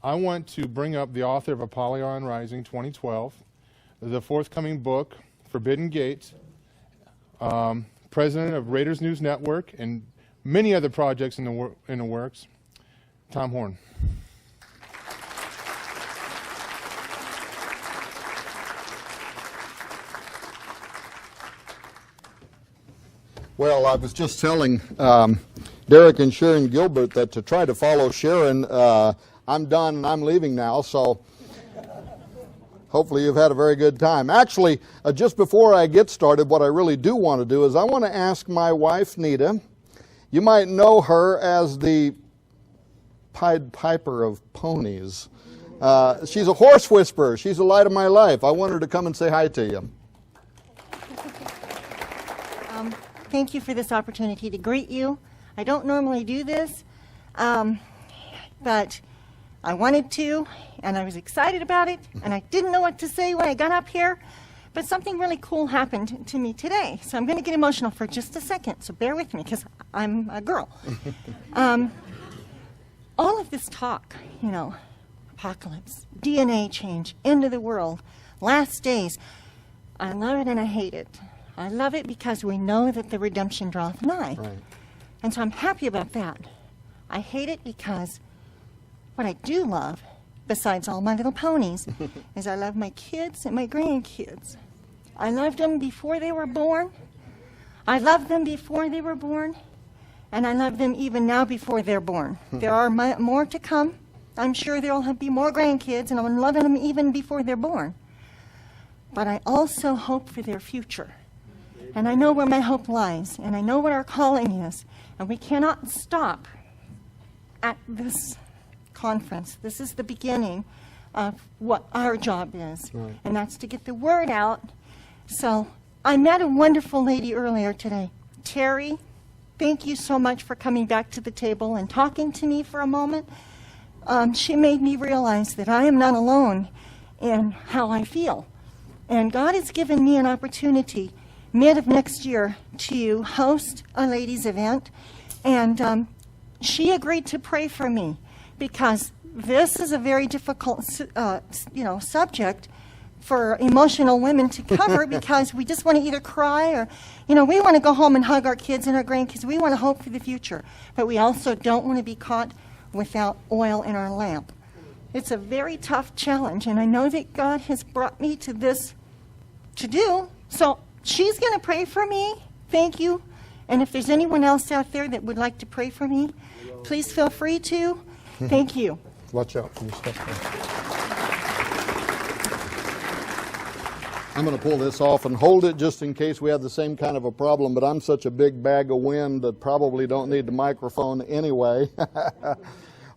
I want to bring up the author of Apollyon Rising 2012, the forthcoming book, Forbidden Gates, president of Raiders News Network, and many other projects in the works, Tom Horn. Well, I was just telling Derek and Sharon Gilbert that to try to follow Sharon, I'm done and I'm leaving now, so hopefully you've had a very good time. Actually, just before I get started, what I really do want to do is I want to ask my wife, Nita. You might know her as the Pied Piper of ponies. She's a horse whisperer. She's the light of my life. I want her to come and say hi to you. Thank you for this opportunity to greet you. I don't normally do this, but I wanted to, and I was excited about it, and I didn't know what to say when I got up here, but something really cool happened to me today. So I'm going to get emotional for just a second, so bear with me, because I'm a girl. All of this talk, you know, apocalypse, DNA change, end of the world, last days, I love it and I hate it. I love it because we know that the redemption draweth nigh. Right. And so I'm happy about that. I hate it because what I do love, besides all my little ponies, is I love my kids and my grandkids. I loved them before they were born. I loved them before they were born. And I love them even now before they're born. There are more to come. I'm sure there will be more grandkids, and I'm loving them even before they're born. But I also hope for their future. And I know where my hope lies, and I know what our calling is. And we cannot stop at this conference. This is the beginning of what our job is, right. And that's to get the word out. So I met a wonderful lady earlier today, Terry. Thank you so much for coming back to the table and talking to me for a moment. She made me realize that I am not alone in how I feel. And God has given me an opportunity mid of next year to host a ladies' event. And she agreed to pray for me because this is a very difficult subject for emotional women to cover because we just want to either cry or, we want to go home and hug our kids and our grandkids. We want to hope for the future. But we also don't want to be caught without oil in our lamp. It's a very tough challenge, and I know that God has brought me to this to do. So she's going to pray for me. Thank you. And if there's anyone else out there that would like to pray for me, please feel free to. Thank you. Watch out for your stuff. I'm going to pull this off and hold it just in case we have the same kind of a problem, but I'm such a big bag of wind that probably don't need the microphone anyway.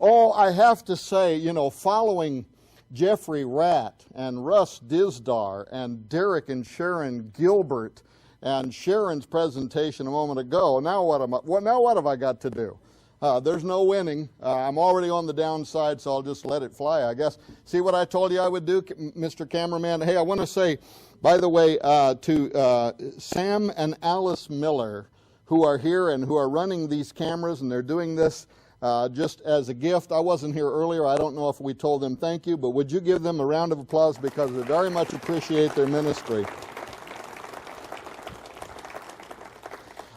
Oh, I have to say, following Jeffrey Ratt and Russ Dizdar and Derek and Sharon Gilbert and Sharon's presentation a moment ago, now what have I got to do? There's no winning. I'm already on the downside, so I'll just let it fly, I guess. See what I told you I would do, Mr. Cameraman? Hey, I want to say, by the way, to Sam and Alice Miller, who are here and who are running these cameras, and they're doing this just as a gift. I wasn't here earlier. I don't know if we told them thank you, but would you give them a round of applause because we very much appreciate their ministry.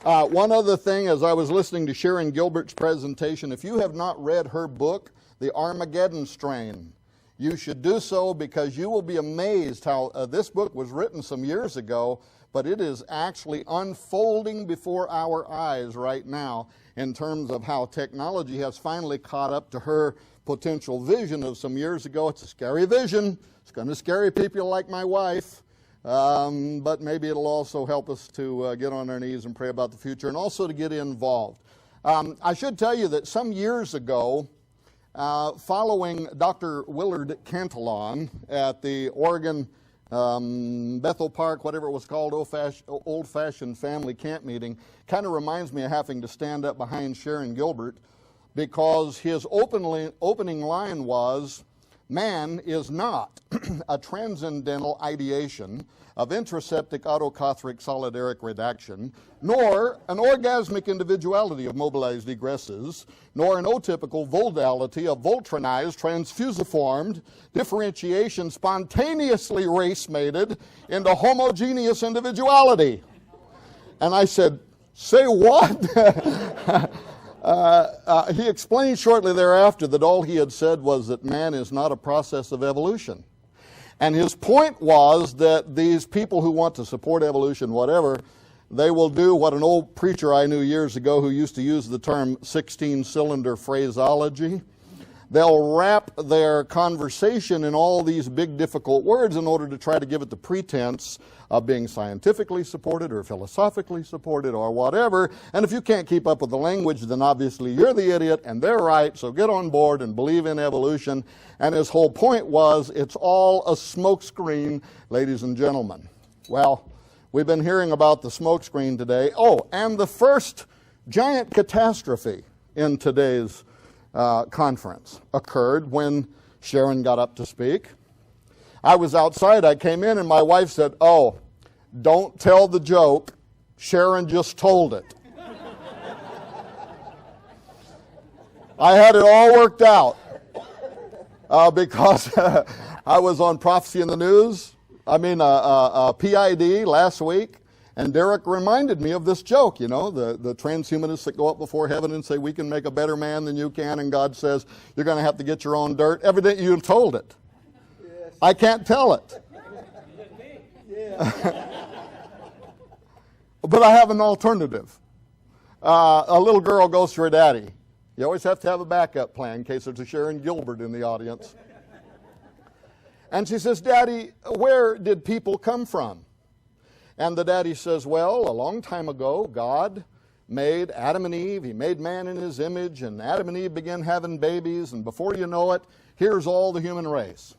One other thing, as I was listening to Sharon Gilbert's presentation, if you have not read her book, The Armageddon Strain, you should do so because you will be amazed how this book was written some years ago, but it is actually unfolding before our eyes right now in terms of how technology has finally caught up to her potential vision of some years ago. It's a scary vision. It's going to scare people like my wife. But maybe it'll also help us to get on our knees and pray about the future and also to get involved. I should tell you that some years ago, following Dr. Willard Cantillon at the Oregon Bethel Park, whatever it was called, old-fashioned family camp meeting, kind of reminds me of having to stand up behind Sharon Gilbert because his opening line was, Man is not a transcendental ideation of intraseptic autocothric solidaric redaction, nor an orgasmic individuality of mobilized egresses, nor an atypical voldality of voltronized, transfusiformed differentiation spontaneously race-mated into homogeneous individuality. And I said, say what? He explained shortly thereafter that all he had said was that man is not a process of evolution. And his point was that these people who want to support evolution, whatever, they will do what an old preacher I knew years ago who used to use the term 16-cylinder phraseology. They'll wrap their conversation in all these big difficult words in order to try to give it the pretense of being scientifically supported or philosophically supported or whatever. And if you can't keep up with the language, then obviously you're the idiot and they're right, so get on board and believe in evolution. And his whole point was, it's all a smokescreen, ladies and gentlemen. Well, we've been hearing about the smokescreen today. Oh, and the first giant catastrophe in today's conference occurred when Sharon got up to speak. I was outside, I came in, and my wife said, "Oh, don't tell the joke, Sharon just told it." I had it all worked out because I was on Prophecy in the News, PID last week, and Derek reminded me of this joke, you know, the transhumanists that go up before heaven and say, we can make a better man than you can, and God says, you're going to have to get your own dirt. Evidently you told it. Yes. I can't tell it. But I have an alternative. A little girl goes to her daddy. You always have to have a backup plan in case there's a Sharon Gilbert in the audience. And she says, "Daddy, where did people come from?" And the daddy says, "Well, a long time ago, God made Adam and Eve. He made man in his image, and Adam and Eve began having babies, and before you know it, here's all the human race."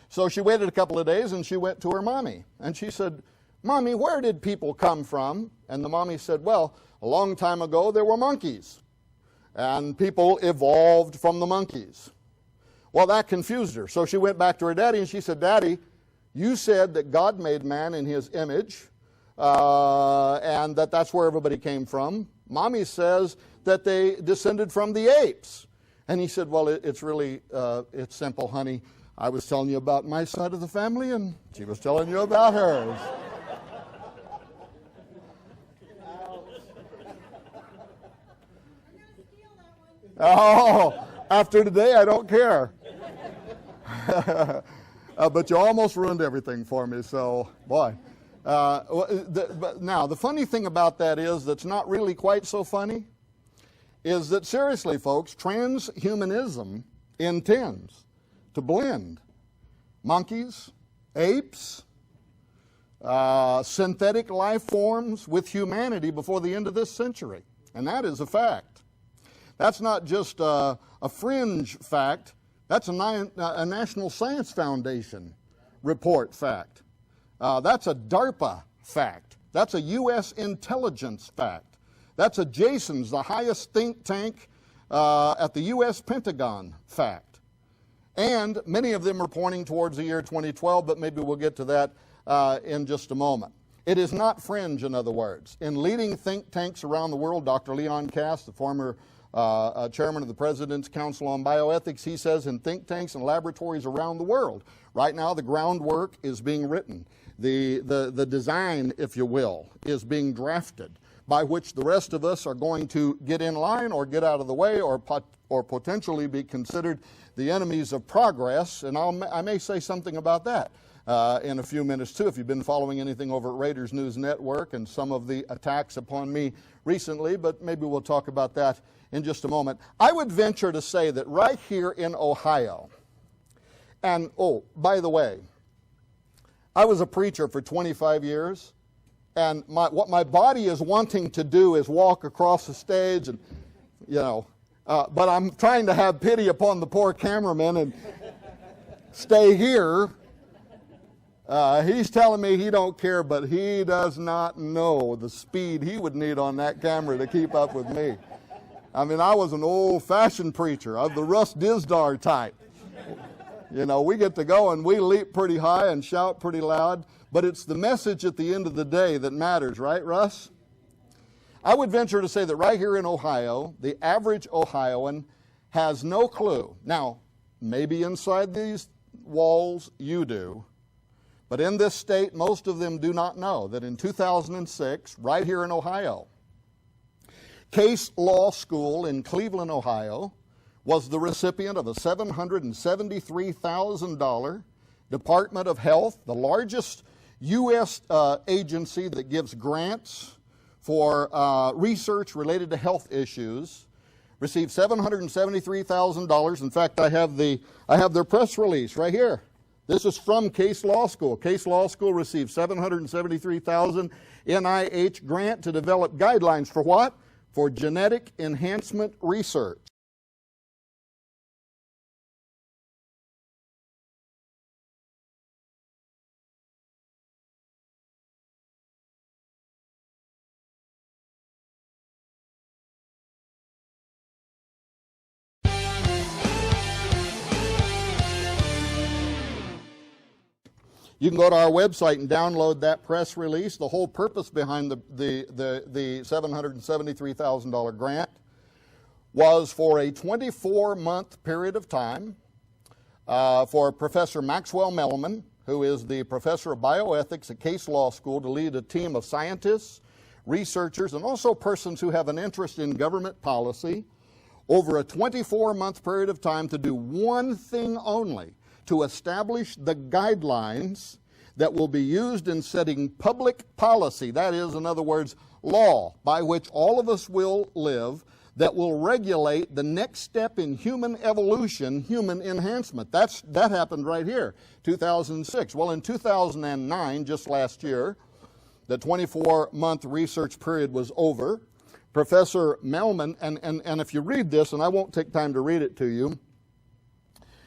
So she waited a couple of days, and she went to her mommy. And she said, "Mommy, where did people come from?" And the mommy said, "Well, a long time ago, there were monkeys, and people evolved from the monkeys." Well, that confused her. So she went back to her daddy, and she said, "Daddy, you said that God made man in his image, and that's where everybody came from. Mommy says that they descended from the apes." And he said, "Well, it's really, it's simple, honey. I was telling you about my side of the family, and she was telling you about hers." Oh, after today, I don't care. But you almost ruined everything for me, so, boy. But now, the funny thing about that is, that's not really quite so funny, is that, seriously, folks, transhumanism intends to blend monkeys, apes, synthetic life forms with humanity before the end of this century. And that is a fact. That's not just a fringe fact. That's a National Science Foundation report fact. That's a DARPA fact. That's a U.S. intelligence fact. That's a Jason's, the highest think tank at the U.S. Pentagon fact. And many of them are pointing towards the year 2012, but maybe we'll get to that in just a moment. It is not fringe, in other words. In leading think tanks around the world, Dr. Leon Kass, the former chairman of the President's Council on Bioethics, he says in think tanks and laboratories around the world, right now the groundwork is being written. The design, if you will, is being drafted, by which the rest of us are going to get in line or get out of the way or potentially be considered the enemies of progress. And I may say something about that in a few minutes too, if you've been following anything over at Raiders News Network and some of the attacks upon me recently, but maybe we'll talk about that in just a moment. I would venture to say that right here in Ohio, and oh, by the way, I was a preacher for 25 years, and what my body is wanting to do is walk across the stage, and but I'm trying to have pity upon the poor cameraman and stay here. He's telling me he don't care, but he does not know the speed he would need on that camera to keep up with me. I mean, I was an old-fashioned preacher of the Russ Dizdar type. You know, we get to go and we leap pretty high and shout pretty loud, but it's the message at the end of the day that matters, right, Russ? I would venture to say that right here in Ohio, the average Ohioan has no clue. Now, maybe inside these walls you do, but in this state, most of them do not know that in 2006, right here in Ohio, Case Law School in Cleveland, Ohio, was the recipient of a $773,000 Department of Health, the largest U.S. agency that gives grants for research related to health issues, received $773,000. In fact, I have their press release right here. This is from Case Law School. Case Law School received $773,000 NIH grant to develop guidelines for what? For genetic enhancement research. You can go to our website and download that press release. The whole purpose behind the $773,000 grant was for a 24-month period of time for Professor Maxwell Mellman, who is the professor of bioethics at Case Law School, to lead a team of scientists, researchers, and also persons who have an interest in government policy over a 24-month period of time to do one thing only: to establish the guidelines that will be used in setting public policy, that is, in other words, law, by which all of us will live, that will regulate the next step in human evolution, human enhancement. That happened right here, 2006. Well, in 2009, just last year, the 24-month research period was over. Professor Mellman, and if you read this, and I won't take time to read it to you,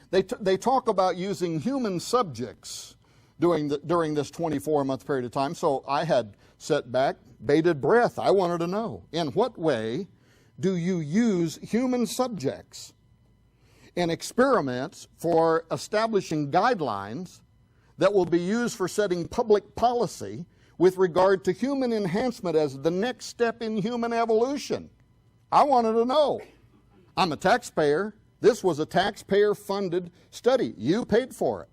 they talk about using human subjects during this 24-month period of time. So I had set back, bated breath. I wanted to know, in what way do you use human subjects in experiments for establishing guidelines that will be used for setting public policy with regard to human enhancement as the next step in human evolution? I wanted to know. I'm a taxpayer. This was a taxpayer-funded study. You paid for it.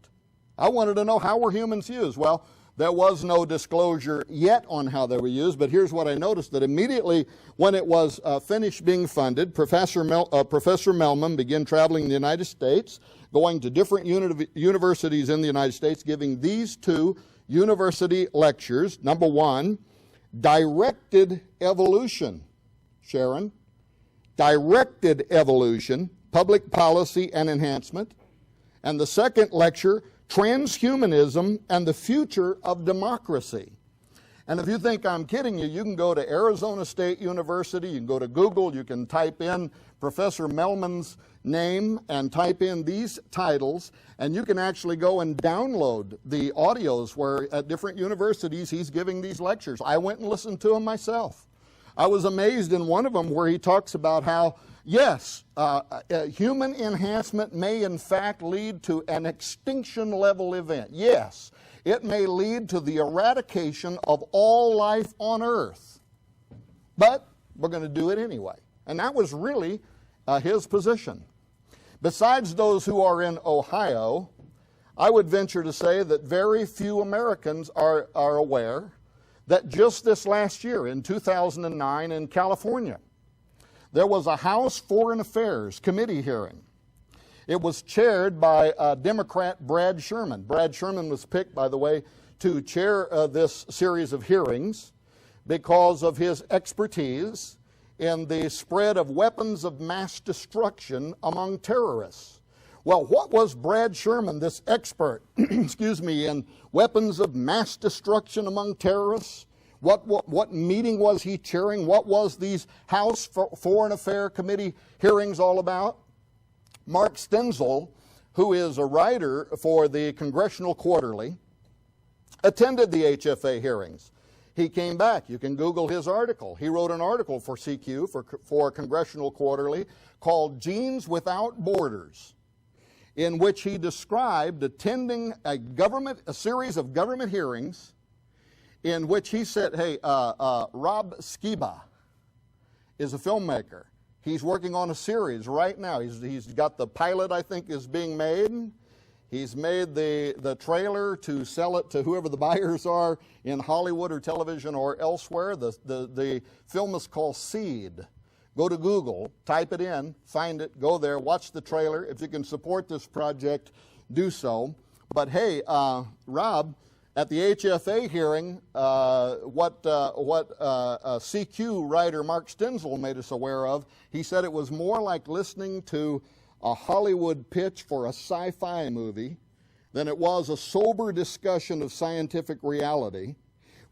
I wanted to know, how were humans used? Well, there was no disclosure yet on how they were used, but here's what I noticed, that immediately when it was finished being funded, Professor Mellman began traveling in the United States, going to different universities in the United States, giving these two university lectures. Number one, directed evolution. Sharon, directed evolution, public policy and enhancement. And the second lecture, transhumanism and the future of democracy. And if you think I'm kidding you, you can go to Arizona State University, you can go to Google, you can type in Professor Mellman's name and type in these titles, and you can actually go and download the audios where at different universities he's giving these lectures. I went and listened to them myself. I was amazed in one of them where he talks about how, yes, human enhancement may in fact lead to an extinction level event. Yes, it may lead to the eradication of all life on earth. But we're going to do it anyway. And that was really his position. Besides those who are in Ohio, I would venture to say that very few Americans are aware that just this last year, in 2009, in California, there was a House Foreign Affairs Committee hearing. It was chaired by Democrat Brad Sherman. Brad Sherman was picked, by the way, to chair this series of hearings because of his expertise in the spread of weapons of mass destruction among terrorists. Well, what was Brad Sherman, this expert, excuse me, in weapons of mass destruction among terrorists? What meeting was he chairing? What was these House Foreign Affairs Committee hearings all about? Mark Stenzel, who is a writer for the Congressional Quarterly, attended the HFA hearings. He came back. You can Google his article. He wrote an article for CQ, for Congressional Quarterly, called Genes Without Borders. in which he described attending a series of government hearings in which he said, hey, Rob Skiba is a filmmaker. He's working on a series right now. He's got the pilot, I think, is being made. He's made the trailer to sell it to whoever the buyers are in Hollywood or television or elsewhere. The film is called Seed. Go to Google, type it in, find it, go there, watch the trailer. If you can support this project, do so. But hey, Rob, at the HFA hearing, what CQ writer Mark Stenzel made us aware of, he said it was more like listening to a Hollywood pitch for a sci-fi movie than it was a sober discussion of scientific reality,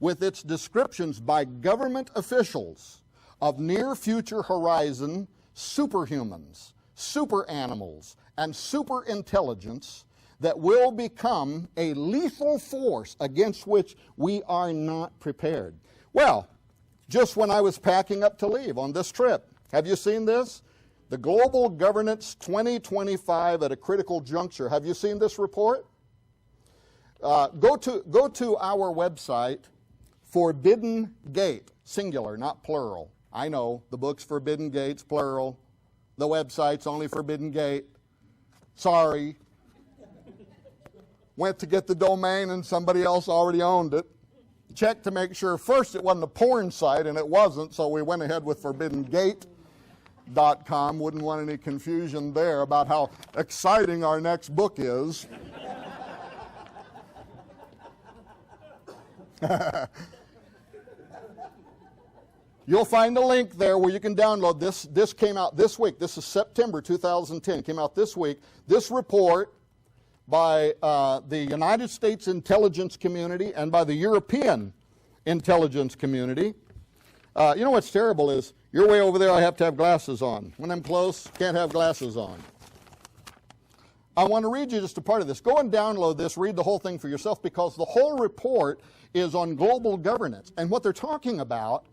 with its descriptions by government officials of near-future horizon superhumans, super animals, and super intelligence that will become a lethal force against which we are not prepared. Well, just when I was packing up to leave on this trip, have you seen this? The Global Governance 2025 at a Critical Juncture. Have you seen this report? Go to our website, Forbidden Gate, singular, not plural. I know, the book's Forbidden Gates, plural. The website's only Forbidden Gate. Sorry. Went to get the domain and somebody else already owned it. Checked to make sure first it wasn't a porn site, and it wasn't, so we went ahead with ForbiddenGate.com. Wouldn't want any confusion there about how exciting our next book is. You'll find a link there where you can download this. This came out this week. This is September 2010. Came out this week. This report by the United States intelligence community and by the European intelligence community. You know what's terrible is, you're way over there, I have to have glasses on. When I'm close, can't have glasses on. I want to read you just a part of this. Go and download this, read the whole thing for yourself, because the whole report is on global governance. And what they're talking about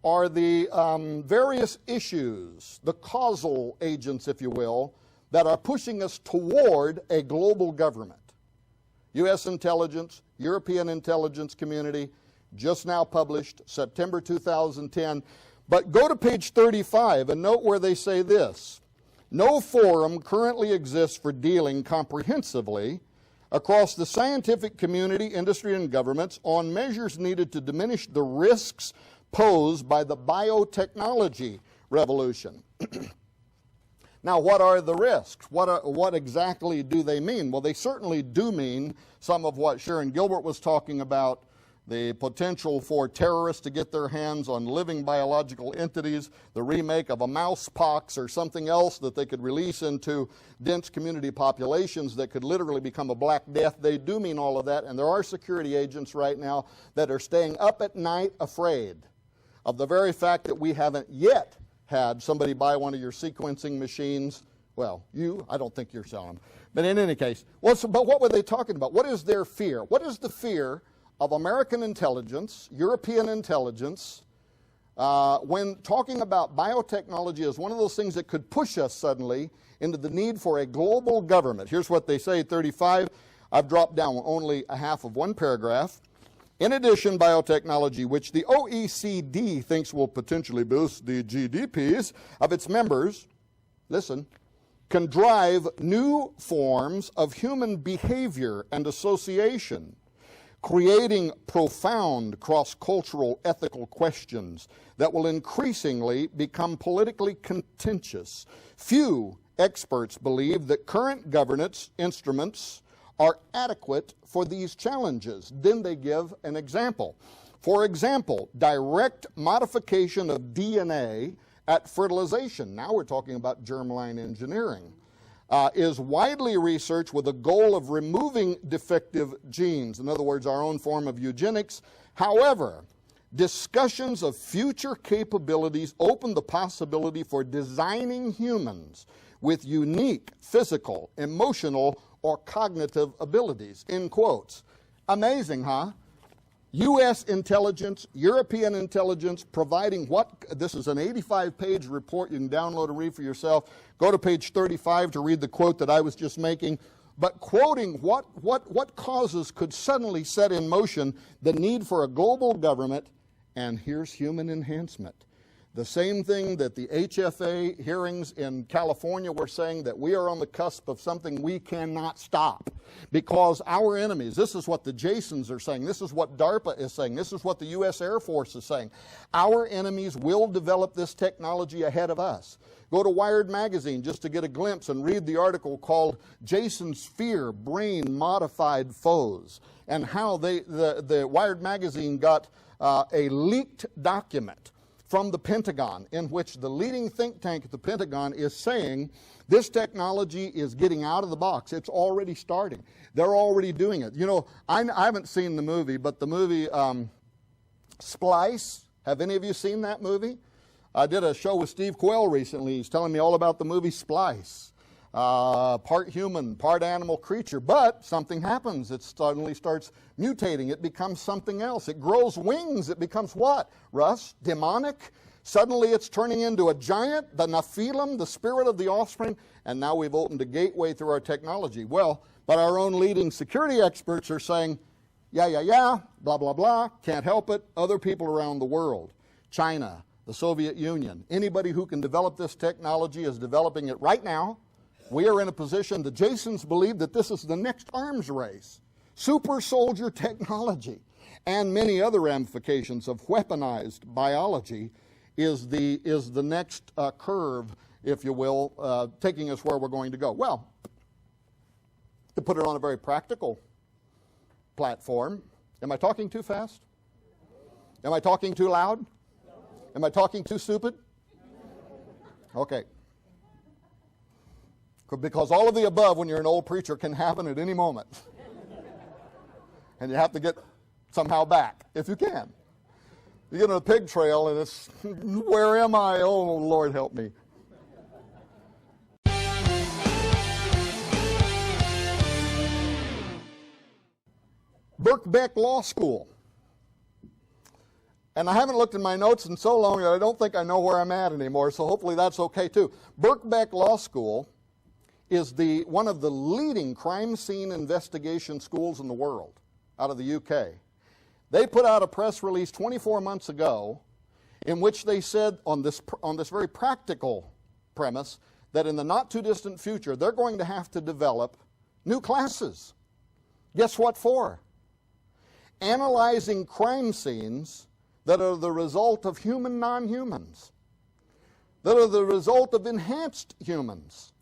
are the various issues, the causal agents, if you will, that are pushing us toward a global government. U.S. intelligence, European intelligence community, just now published, September 2010. But go to page 35 and note where they say this: no forum currently exists for dealing comprehensively across the scientific community, industry, and governments on measures needed to diminish the risks posed by the biotechnology revolution. Now, what are the risks? What exactly do they mean? Well, they certainly do mean some of what Sharon Gilbert was talking about, the potential for terrorists to get their hands on living biological entities, the remake of a mouse pox or something else that they could release into dense community populations that could literally become a Black Death. They do mean all of that, and there are security agents right now that are staying up at night afraid of the very fact that we haven't yet had somebody buy one of your sequencing machines. Well, I don't think you're selling them. But in any case, but what were they talking about? What is their fear? What is the fear of American intelligence, European intelligence, when talking about biotechnology as one of those things that could push us suddenly into the need for a global government? Here's what they say, 35. I've dropped down only a half of one paragraph. In addition, biotechnology, which the OECD thinks will potentially boost the GDPs of its members, listen, can drive new forms of human behavior and association, creating profound cross-cultural ethical questions that will increasingly become politically contentious. Few experts believe that current governance instruments are adequate for these challenges. Then they give an example. For example, direct modification of DNA at fertilization, now we're talking about germline engineering, is widely researched with a goal of removing defective genes, in other words, our own form of eugenics. However, discussions of future capabilities open the possibility for designing humans with unique physical, emotional, or cognitive abilities, in quotes. Amazing, huh? U.S. intelligence, European intelligence, providing what, this is an 85-page report you can download and read for yourself. Go to page 35 to read the quote that I was just making. But quoting what causes could suddenly set in motion the need for a global government, and here's human enhancement. The same thing that the HFA hearings in California were saying, that we are on the cusp of something we cannot stop because our enemies, this is what the Jasons are saying, this is what DARPA is saying, this is what the U.S. Air Force is saying. Our enemies will develop this technology ahead of us. Go to Wired Magazine just to get a glimpse and read the article called Jason's Fear, Brain Modified Foes, and how the Wired Magazine got a leaked document from the Pentagon, in which the leading think tank at the Pentagon is saying this technology is getting out of the box. It's already starting. They're already doing it. You know, I haven't seen the movie, but the movie Splice, have any of you seen that movie? I did a show with Steve Quayle recently. He's telling me all about the movie Splice. Part human, part animal creature, but something happens. It suddenly starts mutating. It becomes something else. It grows wings. It becomes what? Russ? Demonic? Suddenly it's turning into a giant, the Nephilim, the spirit of the offspring, and now we've opened a gateway through our technology. Well, but our own leading security experts are saying, yeah, blah, blah, blah, can't help it. Other people around the world, China, the Soviet Union, anybody who can develop this technology is developing it right now. We are in a position, the Jasons believe that this is the next arms race. Super soldier technology and many other ramifications of weaponized biology is the next curve, if you will, taking us where we're going to go. Well, to put it on a very practical platform, am I talking too fast? Am I talking too loud? Am I talking too stupid? Okay. Because all of the above, when you're an old preacher, can happen at any moment. And you have to get somehow back, if you can. You get on a pig trail and it's, where am I? Oh, Lord, help me. Birkbeck Law School. And I haven't looked in my notes in so long that I don't think I know where I'm at anymore, so hopefully that's okay too. Birkbeck Law School is one of the leading crime scene investigation schools in the world, out of the UK. They put out a press release 24 months ago in which they said on this very practical premise that in the not too distant future they're going to have to develop new classes. Guess what for? Analyzing crime scenes that are the result of human non-humans, that are the result of enhanced humans.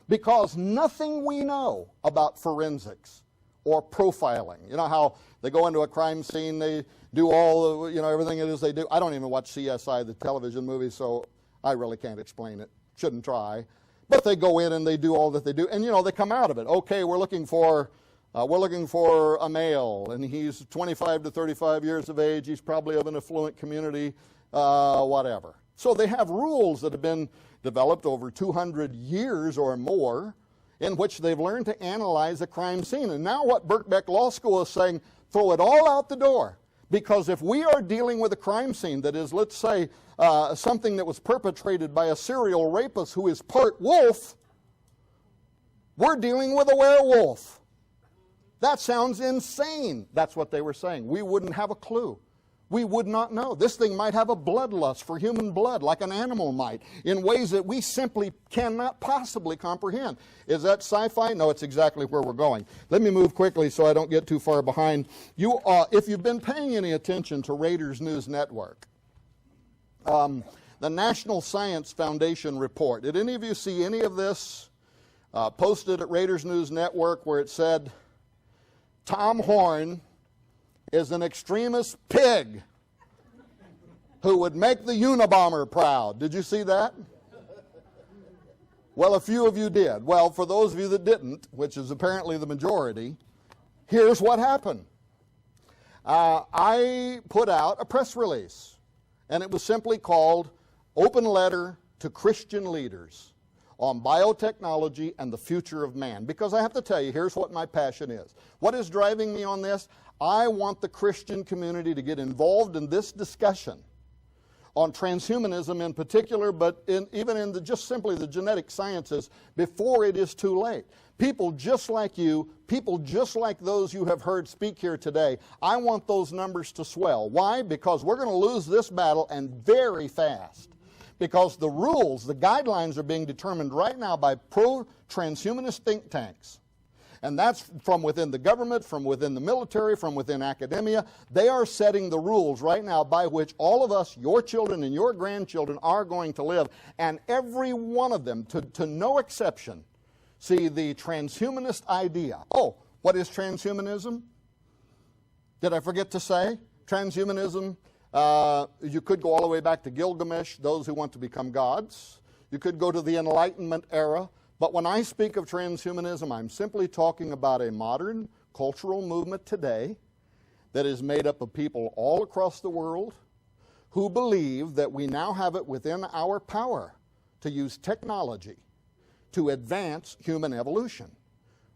Because nothing we know about forensics or profiling, you know how they go into a crime scene, they do all the, everything it is they do. I don't even watch CSI, the television movie, so I really can't explain it. Shouldn't try. But they go in and they do all that they do, and they come out of it. Okay, we're looking for a male, and he's 25 to 35 years of age. He's probably of an affluent community, whatever. So they have rules that have been developed over 200 years or more in which they've learned to analyze a crime scene. And now what Birkbeck Law School is saying, throw it all out the door. Because if we are dealing with a crime scene that is, let's say, something that was perpetrated by a serial rapist who is part wolf, we're dealing with a werewolf. That sounds insane. That's what they were saying. We wouldn't have a clue. We would not know. This thing might have a bloodlust for human blood, like an animal might, in ways that we simply cannot possibly comprehend. Is that sci-fi? No, it's exactly where we're going. Let me move quickly so I don't get too far behind. If you've been paying any attention to Raiders News Network, the National Science Foundation report, did any of you see any of this posted at Raiders News Network where it said, Tom Horn is an extremist pig who would make the Unabomber proud. Did you see that? Well, a few of you did. Well, for those of you that didn't, which is apparently the majority, here's what happened. I put out a press release, and it was simply called Open Letter to Christian Leaders on Biotechnology and the Future of Man. Because I have to tell you, here's what my passion is. What is driving me on this? I want the Christian community to get involved in this discussion on transhumanism in particular, but even in just simply the genetic sciences before it is too late. People just like you, people just like those you have heard speak here today, I want those numbers to swell. Why? Because we're going to lose this battle, and very fast. Because the rules, the guidelines are being determined right now by pro-transhumanist think tanks. And that's from within the government, from within the military, from within academia. They are setting the rules right now by which all of us, your children and your grandchildren, are going to live. And every one of them, to no exception, see the transhumanist idea. Oh, what is transhumanism? Did I forget to say? Transhumanism, you could go all the way back to Gilgamesh, those who want to become gods. You could go to the Enlightenment era. But when I speak of transhumanism, I'm simply talking about a modern cultural movement today that is made up of people all across the world who believe that we now have it within our power to use technology to advance human evolution,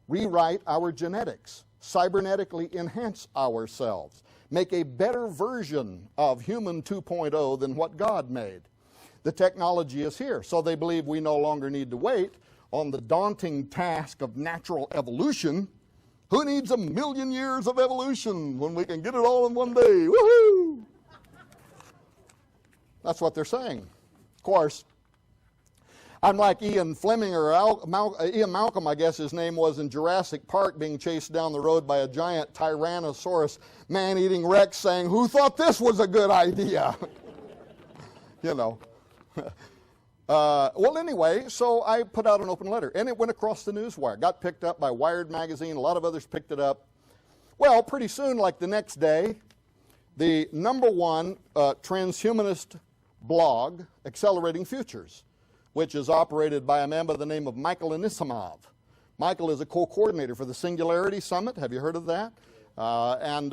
rewrite our genetics, cybernetically enhance ourselves, make a better version of human 2.0 than what God made. The technology is here, so they believe we no longer need to wait on the daunting task of natural evolution. Who needs 1,000,000 years of evolution when we can get it all in one day? Woohoo! That's what they're saying. Of course, I'm like Ian Fleming, or Ian Malcolm, I guess his name was, in Jurassic Park, being chased down the road by a giant Tyrannosaurus man-eating Rex saying, "Who thought this was a good idea?" You know. Well, anyway, so I put out an open letter, and it went across the newswire. Got picked up by Wired magazine. A lot of others picked it up. Well, pretty soon, like the next day, the #1 transhumanist blog, Accelerating Futures, which is operated by a man by the name of Michael Anisimov. Michael is a co-coordinator for the Singularity Summit. Have you heard of that? And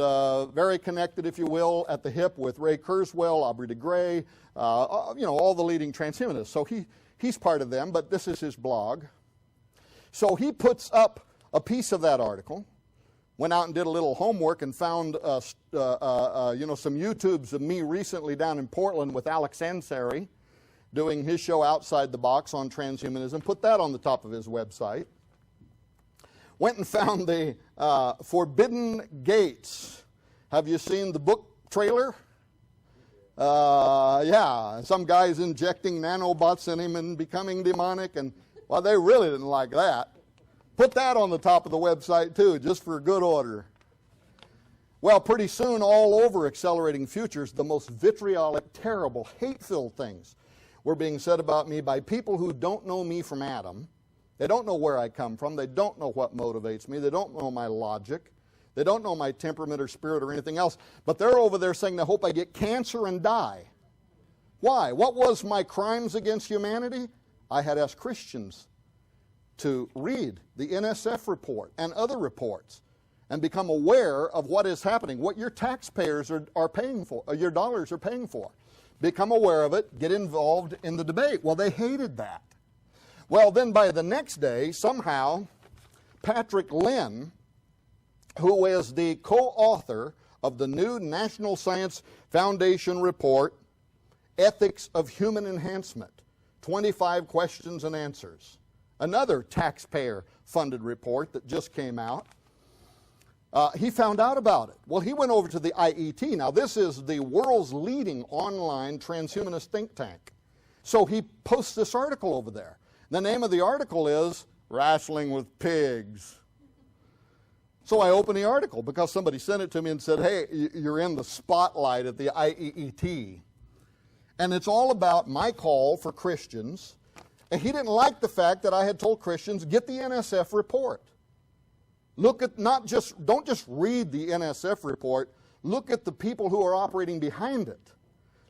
very connected, if you will, at the hip with Ray Kurzweil, Aubrey de Grey, you know, all the leading transhumanists. So he's part of them, but this is his blog. So he puts up a piece of that article, went out and did a little homework and found, you know, some YouTubes of me recently down in Portland with Alex Ansari doing his show Outside the Box on transhumanism, put that on the top of his website. Went and found the Forbidden Gates. Have you seen the book trailer? Yeah, some guy's injecting nanobots in him and becoming demonic, and, well, they really didn't like that. Put that on the top of the website, too, just for good order. Well, pretty soon, all over Accelerating Futures, the most vitriolic, terrible, hate-filled things were being said about me by people who don't know me from Adam. They don't know where I come from. They don't know what motivates me. They don't know my logic. They don't know my temperament or spirit or anything else. But they're over there saying they hope I get cancer and die. Why? What was my crimes against humanity? I had asked Christians to read the NSF report and other reports and become aware of what is happening, what your taxpayers are paying for, or your dollars are paying for. Become aware of it, get involved in the debate. Well, they hated that. Well, then by the next day, somehow, Patrick Lynn, who is the co-author of the new National Science Foundation report, Ethics of Human Enhancement, 25 questions and answers, another taxpayer-funded report that just came out, he found out about it. Well, he went over to the IET. Now, this is the world's leading online transhumanist think tank. So he posts this article over there. The name of the article is Wrestling with Pigs. So I opened the article because somebody sent it to me and said, hey, you're in the spotlight at the IEET. And it's all about my call for Christians. And he didn't like the fact that I had told Christians, get the NSF report. Look at don't just read the NSF report, look at the people who are operating behind it.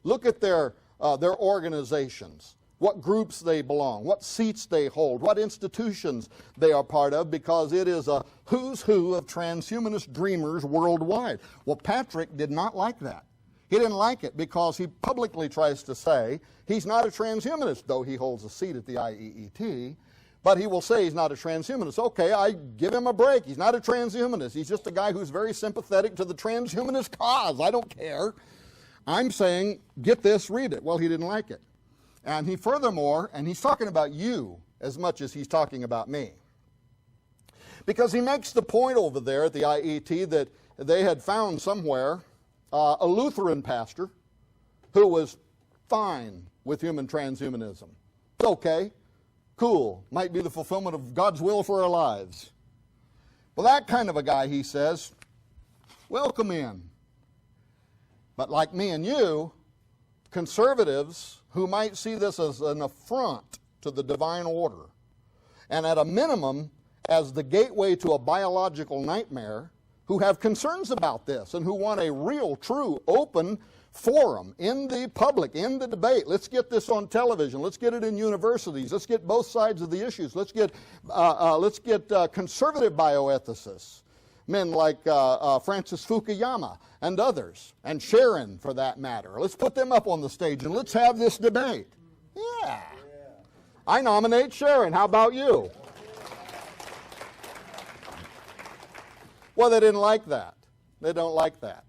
Look at their organizations, what groups they belong, what seats they hold, what institutions they are part of, because it is a who's who of transhumanist dreamers worldwide. Well, Patrick did not like that. He didn't like it because he publicly tries to say he's not a transhumanist, though he holds a seat at the IEET, But he will say he's not a transhumanist. Okay, I give him a break. He's not a transhumanist. He's just a guy who's very sympathetic to the transhumanist cause. I don't care. I'm saying, get this, read it. Well, he didn't like it. And he furthermore, and he's talking about you as much as he's talking about me. Because he makes the point over there at the IET that they had found somewhere a Lutheran pastor who was fine with human transhumanism. It's okay. Cool. Might be the fulfillment of God's will for our lives. Well, that kind of a guy, he says, welcome in. But like me and you, conservatives who might see this as an affront to the divine order, and at a minimum as the gateway to a biological nightmare, who have concerns about this and who want a real, true, open forum in the public, in the debate. Let's get this on television. Let's get it in universities. Let's get both sides of the issues. Let's get conservative bioethicists, men like Francis Fukuyama and others, and Sharon for that matter. Let's put them up on the stage and let's have this debate. Yeah. I nominate Sharon. How about you? Well, they didn't like that. They don't like that.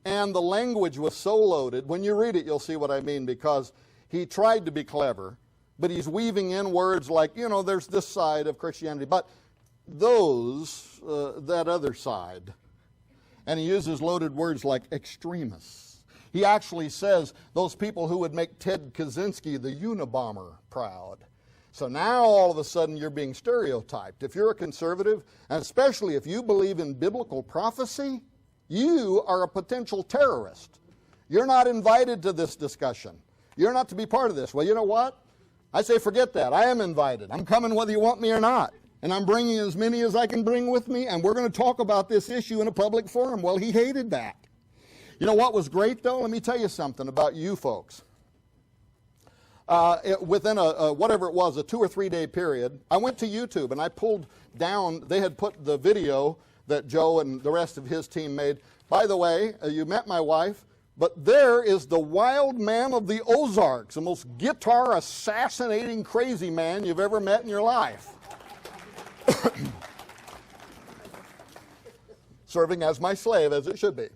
And the language was so loaded. When you read it, you'll see what I mean, because he tried to be clever, but he's weaving in words like, you know, there's this side of Christianity, but that other side. And he uses loaded words like extremists. He actually says those people who would make Ted Kaczynski the Unabomber proud. So now all of a sudden you're being stereotyped. If you're a conservative, and especially if you believe in biblical prophecy, you are a potential terrorist. You're not invited to this discussion. You're not to be part of this. Well, you know what? I say forget that. I am invited. I'm coming whether you want me or not. And I'm bringing as many as I can bring with me, and we're going to talk about this issue in a public forum. Well, he hated that. You know what was great, though? Let me tell you something about you folks. Within whatever it was, a 2 or 3 day period, I went to YouTube and I pulled down, they had put the video that Joe and the rest of his team made. By the way, you met my wife, but there is the wild man of the Ozarks, the most guitar assassinating crazy man you've ever met in your life. Serving as my slave, as it should be.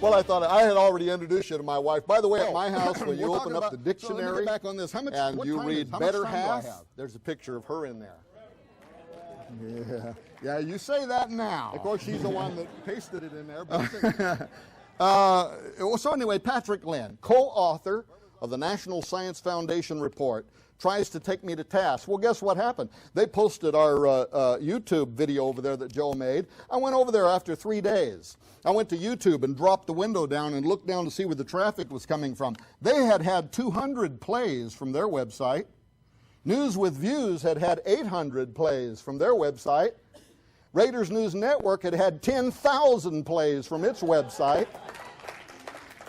Well, I thought I had already introduced you to my wife. By the way, at my house, when you open up the dictionary so let me get back on this. and you read better half, there's a picture of her in there. Yeah, you say that now. Of course, she's the one that pasted it in there. But so anyway, Patrick Lynn, co-author of the National Science Foundation report, tries to take me to task. Well, guess what happened? They posted our YouTube video over there that Joe made. I went over there after 3 days. I went to YouTube and dropped the window down and looked down to see where the traffic was coming from. They had 200 plays from their website. News with Views had 800 plays from their website. Raiders News Network had 10,000 plays from its website.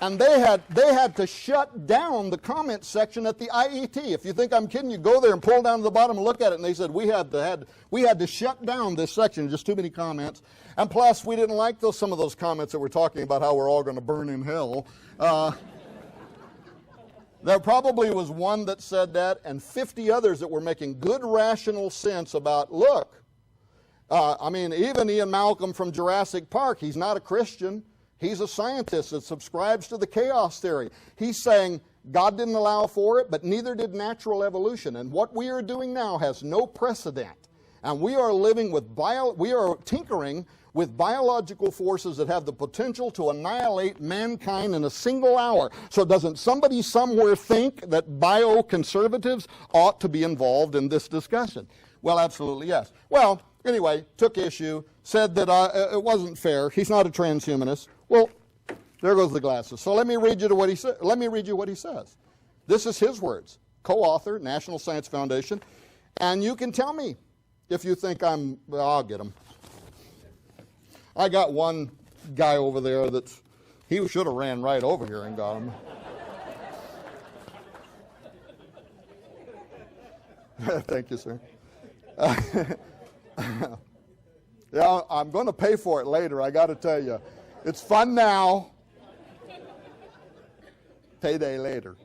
And they had to shut down the comment section at the IET. If you think I'm kidding, you go there and pull down to the bottom and look at it, and they said we had to shut down this section, just too many comments. And plus, we didn't like some of those comments that were talking about how we're all going to burn in hell. There probably was one that said that, and 50 others that were making good rational sense about, look, I mean, even Ian Malcolm from Jurassic Park, he's not a Christian. He's a scientist that subscribes to the chaos theory. He's saying God didn't allow for it, but neither did natural evolution. And what we are doing now has no precedent. And we are living with we are tinkering with biological forces that have the potential to annihilate mankind in a single hour. So doesn't somebody somewhere think that bioconservatives ought to be involved in this discussion? Well, absolutely yes. Well, anyway, took issue, said that it wasn't fair. He's not a transhumanist. Well, there goes the glasses. So let me read you what he said. Let me read you what he says. This is his words. Co-author, National Science Foundation, and you can tell me if you think I'll get him. I got one guy over there he should have ran right over here and got him. Thank you, sir. Yeah, I'm going to pay for it later, I got to tell you. It's fun now. Payday later.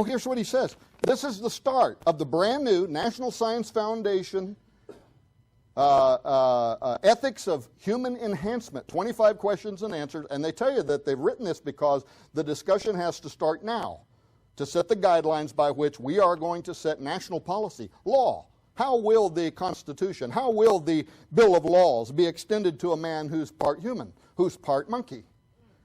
Here's what he says. This is the start of the brand new National Science Foundation Ethics of Human Enhancement, 25 questions and answers, and they tell you that they've written this because the discussion has to start now to set the guidelines by which we are going to set national policy, law. How will the Constitution, how will the Bill of Laws be extended to a man who's part human, who's part monkey?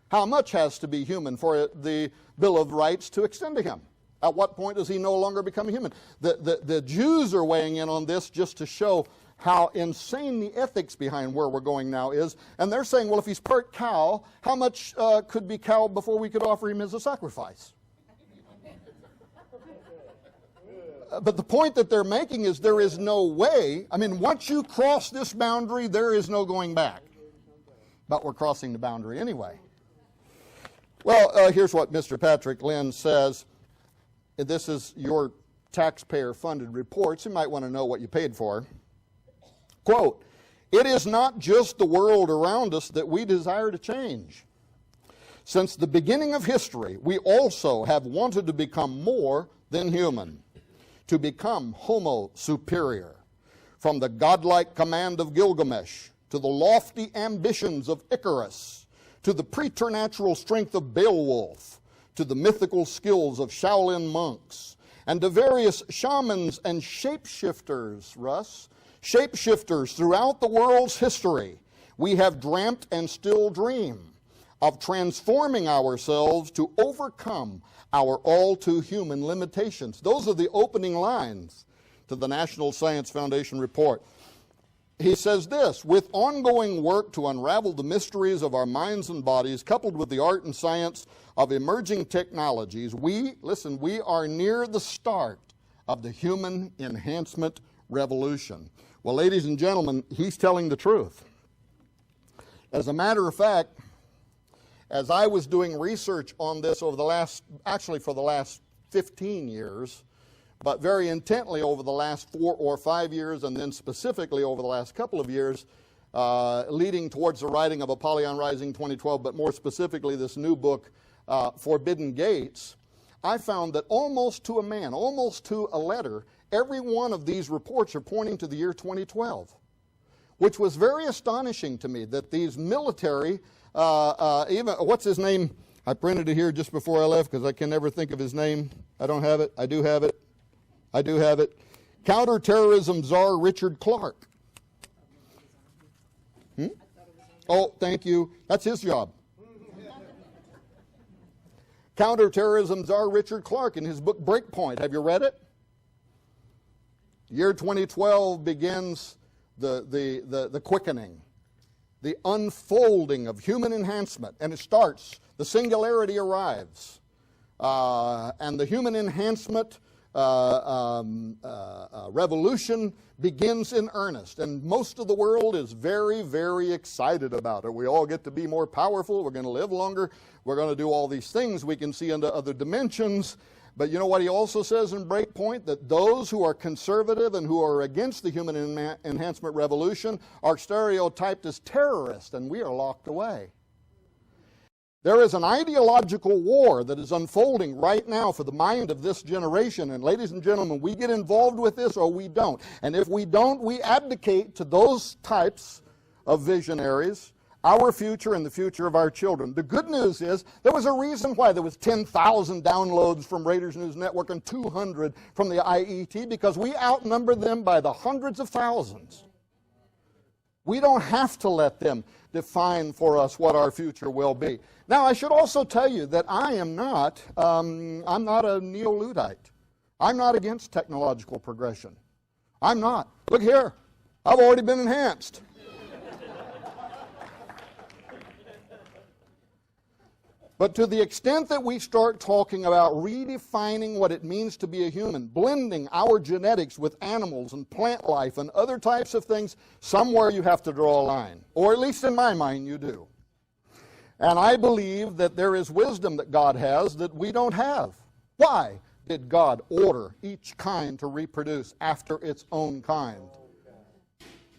How much has to be human for the Bill of Rights to extend to him? At what point does he no longer become a human? The Jews are weighing in on this just to show how insane the ethics behind where we're going now is. And they're saying, well, if he's part cow, how much could be cow before we could offer him as a sacrifice? But the point that they're making is there is no way. I mean, once you cross this boundary, there is no going back. But we're crossing the boundary anyway. Well, here's what Mr. Patrick Lynn says. This is your taxpayer-funded reports. You might want to know what you paid for. Quote, "It is not just the world around us that we desire to change. Since the beginning of history, we also have wanted to become more than human, to become homo superior. From the godlike command of Gilgamesh, to the lofty ambitions of Icarus, to the preternatural strength of Beowulf, to the mythical skills of Shaolin monks, and to various shamans and shapeshifters, Russ, shapeshifters throughout the world's history, we have dreamt and still dream of transforming ourselves to overcome our all-too-human limitations." Those are the opening lines to the National Science Foundation report. He says this, "With ongoing work to unravel the mysteries of our minds and bodies, coupled with the art and science of emerging technologies, we are near the start of the human enhancement revolution." Well, ladies and gentlemen, he's telling the truth. As a matter of fact, as I was doing research on this for the last 15 years, but very intently over the last 4 or 5 years, and then specifically over the last couple of years, leading towards the writing of Apollyon Rising 2012, but more specifically this new book, Forbidden Gates, I found that almost to a man, almost to a letter, every one of these reports are pointing to the year 2012, which was very astonishing to me that these military, even, what's his name? I printed it here just before I left because I can never think of his name. I don't have it. I do have it. I do have it. Counterterrorism czar Richard Clark. Oh, thank you. That's his job. Counterterrorism czar Richard Clark in his book Breakpoint. Have you read it? Year 2012 begins the quickening, the unfolding of human enhancement, and it starts. The singularity arrives, and the human enhancement revolution begins in earnest, and most of the world is very, very excited about it. We all get to be more powerful. We're going to live longer. We're going to do all these things. We can see into other dimensions. But you know what he also says in Breakpoint? That those who are conservative and who are against the human enhancement revolution are stereotyped as terrorists, and we are locked away. There is an ideological war that is unfolding right now for the mind of this generation. And ladies and gentlemen, we get involved with this or we don't. And if we don't, we abdicate to those types of visionaries our future and the future of our children. The good news is there was a reason why there was 10,000 downloads from Raiders News Network and 200 from the IET, because we outnumber them by the hundreds of thousands. We don't have to let them define for us what our future will be. Now, I should also tell you that I am not, I'm not a neo-Luddite. I'm not against technological progression. I'm not. Look here, I've already been enhanced. But to the extent that we start talking about redefining what it means to be a human, blending our genetics with animals and plant life and other types of things, somewhere you have to draw a line. Or at least in my mind you do. And I believe that there is wisdom that God has that we don't have. Why did God order each kind to reproduce after its own kind?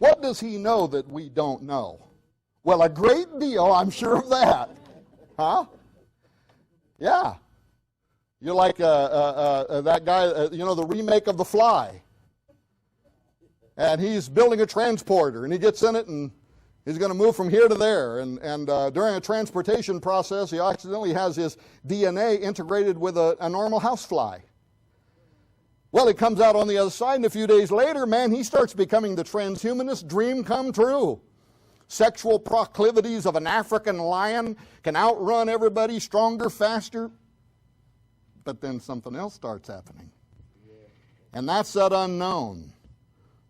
What does He know that we don't know? Well, a great deal, I'm sure of that. Huh? Yeah. You're like that guy, you know, the remake of The Fly. And he's building a transporter, and he gets in it, and he's going to move from here to there. And during a transportation process, he accidentally has his DNA integrated with a normal housefly. Well, he comes out on the other side, and a few days later, man, he starts becoming the transhumanist dream come true. Sexual proclivities of an African lion, can outrun everybody, stronger, faster. But then something else starts happening. And that's that unknown.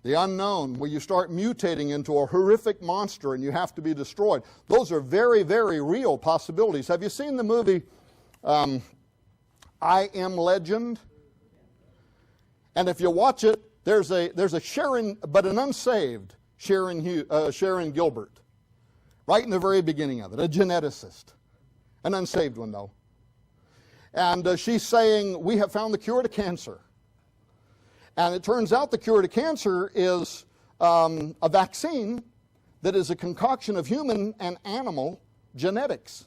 The unknown, where you start mutating into a horrific monster and you have to be destroyed. Those are very, very real possibilities. Have you seen the movie I Am Legend? And if you watch it, there's a Sharon, but an unsaved Sharon Gilbert, right in the very beginning of it, a geneticist, an unsaved one though. And she's saying, we have found the cure to cancer. And it turns out the cure to cancer is a vaccine that is a concoction of human and animal genetics.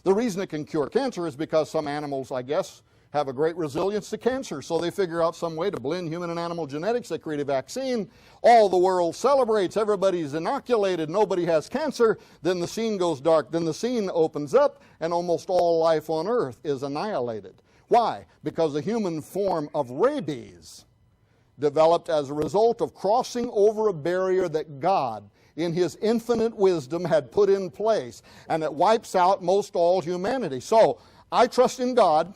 The reason it can cure cancer is because some animals, I guess, have a great resilience to cancer. So they figure out some way to blend human and animal genetics. They create a vaccine. All the world celebrates. Everybody's inoculated. Nobody has cancer. Then the scene goes dark. Then the scene opens up, and almost all life on Earth is annihilated. Why? Because the human form of rabies developed as a result of crossing over a barrier that God, in His infinite wisdom, had put in place, and it wipes out most all humanity. So, I trust in God.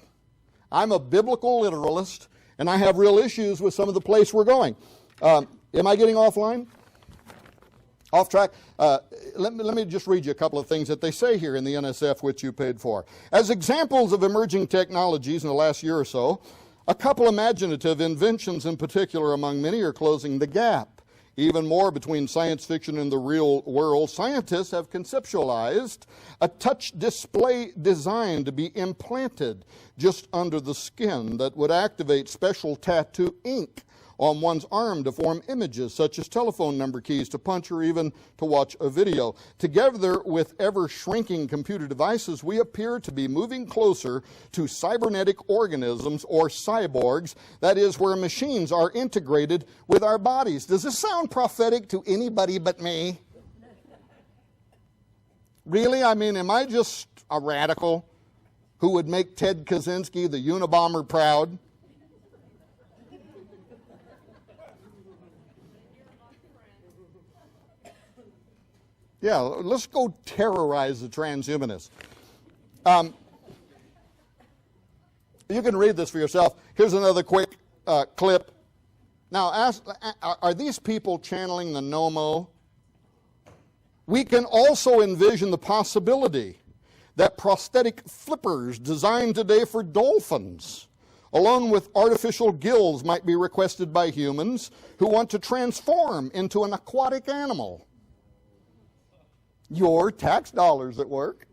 I'm a biblical literalist, and I have real issues with some of the place we're going. Am I getting offline? Off track? Let me just read you a couple of things that they say here in the NSF, which you paid for. As examples of emerging technologies in the last year or so, a couple imaginative inventions in particular among many are closing the gap. Even more between science fiction and the real world, scientists have conceptualized a touch display designed to be implanted just under the skin that would activate special tattoo ink on one's arm to form images such as telephone number keys to punch or even to watch a video. Together with ever-shrinking computer devices, we appear to be moving closer to cybernetic organisms or cyborgs, that is, where machines are integrated with our bodies. Does this sound prophetic to anybody but me? Really? I mean, am I just a radical who would make Ted Kaczynski, the Unabomber, proud? Yeah, let's go terrorize the transhumanists. You can read this for yourself. Here's another quick clip. Now, are these people channeling the Nomo? We can also envision the possibility that prosthetic flippers designed today for dolphins, along with artificial gills, might be requested by humans who want to transform into an aquatic animal. Your tax dollars at work.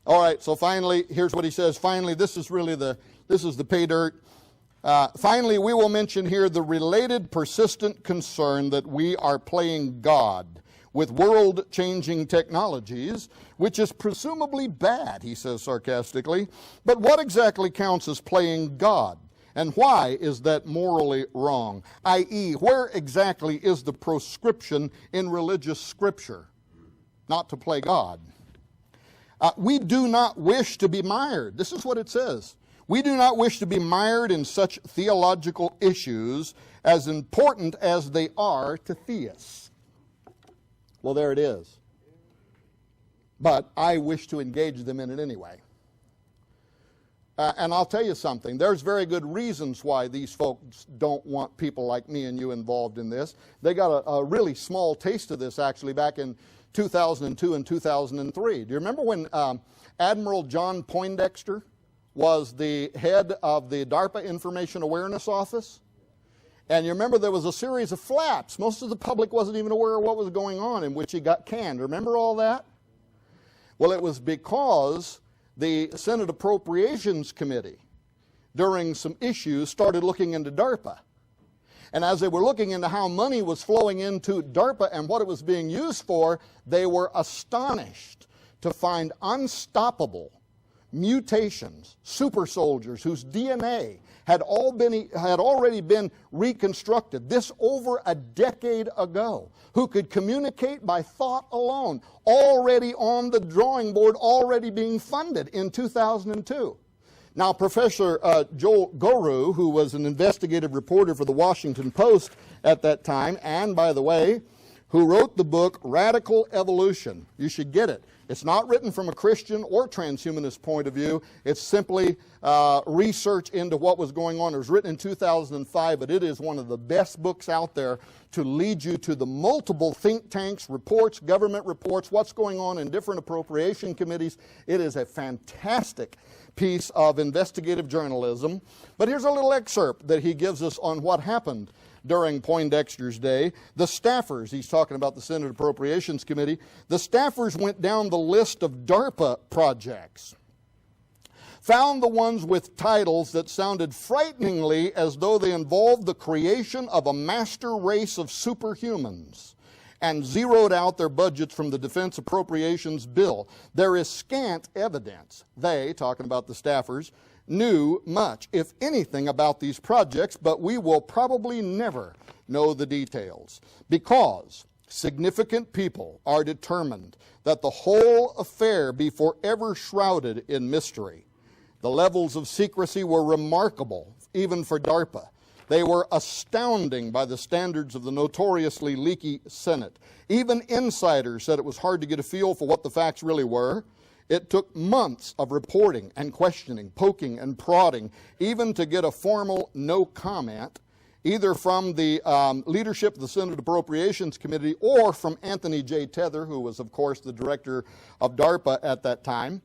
All right, so finally, here's what he says. Finally, this is the pay dirt. Finally, we will mention here the related persistent concern that we are playing God with world-changing technologies, which is presumably bad, he says sarcastically. But what exactly counts as playing God? And why is that morally wrong? I.e., where exactly is the proscription in religious scripture not to play God? We do not wish to be mired. This is what it says. We do not wish to be mired in such theological issues as important as they are to theists. Well, there it is. But I wish to engage them in it anyway. And I'll tell you something, there's very good reasons why these folks don't want people like me and you involved in this. They got a really small taste of this actually back in 2002 and 2003. Do you remember when Admiral John Poindexter was the head of the DARPA Information Awareness Office? And you remember there was a series of flaps. Most of the public wasn't even aware of what was going on, in which he got canned. Remember all that? Well, it was because the Senate Appropriations Committee, during some issues, started looking into DARPA. And as they were looking into how money was flowing into DARPA and what it was being used for, they were astonished to find unstoppable mutations, super soldiers whose DNA had already been reconstructed, this over a decade ago, who could communicate by thought alone, already on the drawing board, already being funded in 2002. Now, Professor Joel Goru, who was an investigative reporter for the Washington Post at that time, and by the way, who wrote the book Radical Evolution. You should get it. It's not written from a Christian or transhumanist point of view. It's simply research into what was going on. It was written in 2005, but it is one of the best books out there to lead you to the multiple think tanks, reports, government reports, what's going on in different appropriation committees. It is a fantastic piece of investigative journalism. But here's a little excerpt that he gives us on what happened during Poindexter's day. The staffers, he's talking about the Senate Appropriations Committee, the staffers went down the list of DARPA projects, found the ones with titles that sounded frighteningly as though they involved the creation of a master race of superhumans, and zeroed out their budgets from the Defense Appropriations Bill. There is scant evidence they, talking about the staffers, knew much, if anything, about these projects, but we will probably never know the details, because significant people are determined that the whole affair be forever shrouded in mystery. The levels of secrecy were remarkable, even for DARPA. They were astounding by the standards of the notoriously leaky Senate. Even insiders said it was hard to get a feel for what the facts really were. It took months of reporting and questioning, poking and prodding, even to get a formal no comment, either from the leadership of the Senate Appropriations Committee or from Anthony J. Tether, who was, of course, the director of DARPA at that time.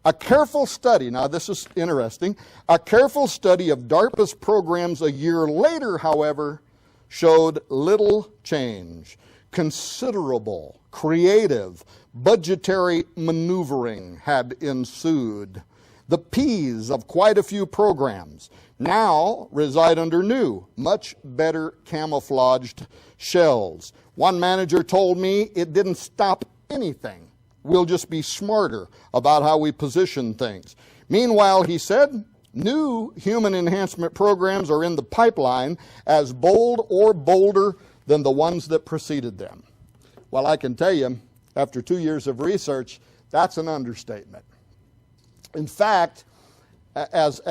A careful study, now this is interesting, a careful study of DARPA's programs a year later, however, showed little change. Considerable, creative, budgetary maneuvering had ensued. The P's of quite a few programs now reside under new, much better camouflaged shells. One manager told me it didn't stop anything. We'll just be smarter about how we position things. Meanwhile, he said, new human enhancement programs are in the pipeline as bold or bolder than the ones that preceded them. Well, I can tell you, after 2 years of research, that's an understatement. In fact, as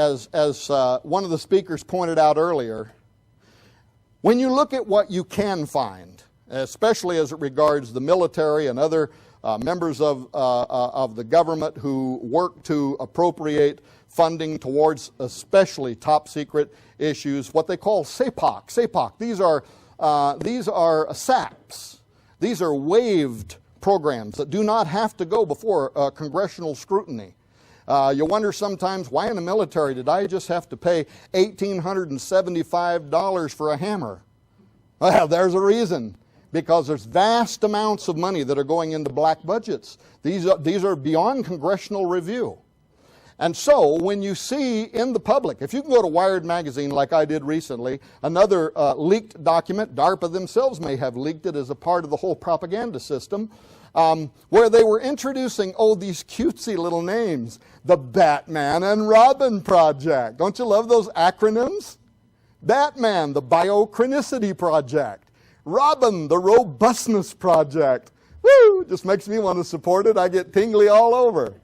one of the speakers pointed out earlier, when you look at what you can find, especially as it regards the military and other members of the government who work to appropriate funding towards especially top secret issues, what they call SAPOC. These are SAPs. These are waived programs that do not have to go before congressional scrutiny. You wonder sometimes, why in the military did I just have to pay $1,875 for a hammer? Well, there's a reason. Because there's vast amounts of money that are going into black budgets. These are beyond congressional review. And so when you see in the public, if you can go to Wired magazine like I did recently, another leaked document, DARPA themselves may have leaked it as a part of the whole propaganda system, where they were introducing, these cutesy little names, the Batman and Robin Project. Don't you love those acronyms? Batman, the Biochronicity Project. Robin, the Robustness Project. Woo! Just makes me want to support it. I get tingly all over.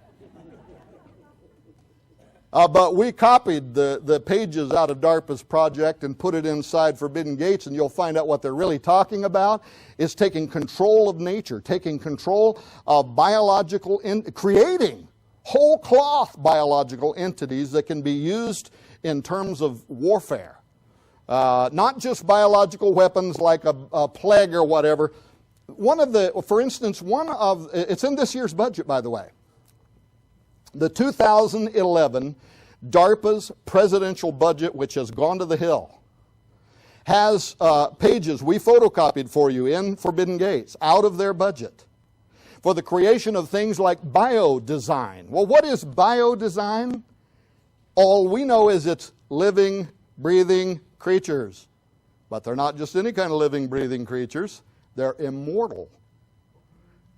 But we copied the pages out of DARPA's project and put it inside Forbidden Gates, and you'll find out what they're really talking about is taking control of nature, taking control of creating whole cloth biological entities that can be used in terms of warfare. Not just biological weapons like a plague or whatever. For instance, it's in this year's budget, by the way. The 2011 DARPA's presidential budget, which has gone to the hill, has pages we photocopied for you in Forbidden Gates out of their budget for the creation of things like bio-design. Well, what is bio-design? All we know is it's living, breathing creatures. But they're not just any kind of living, breathing creatures. They're immortal.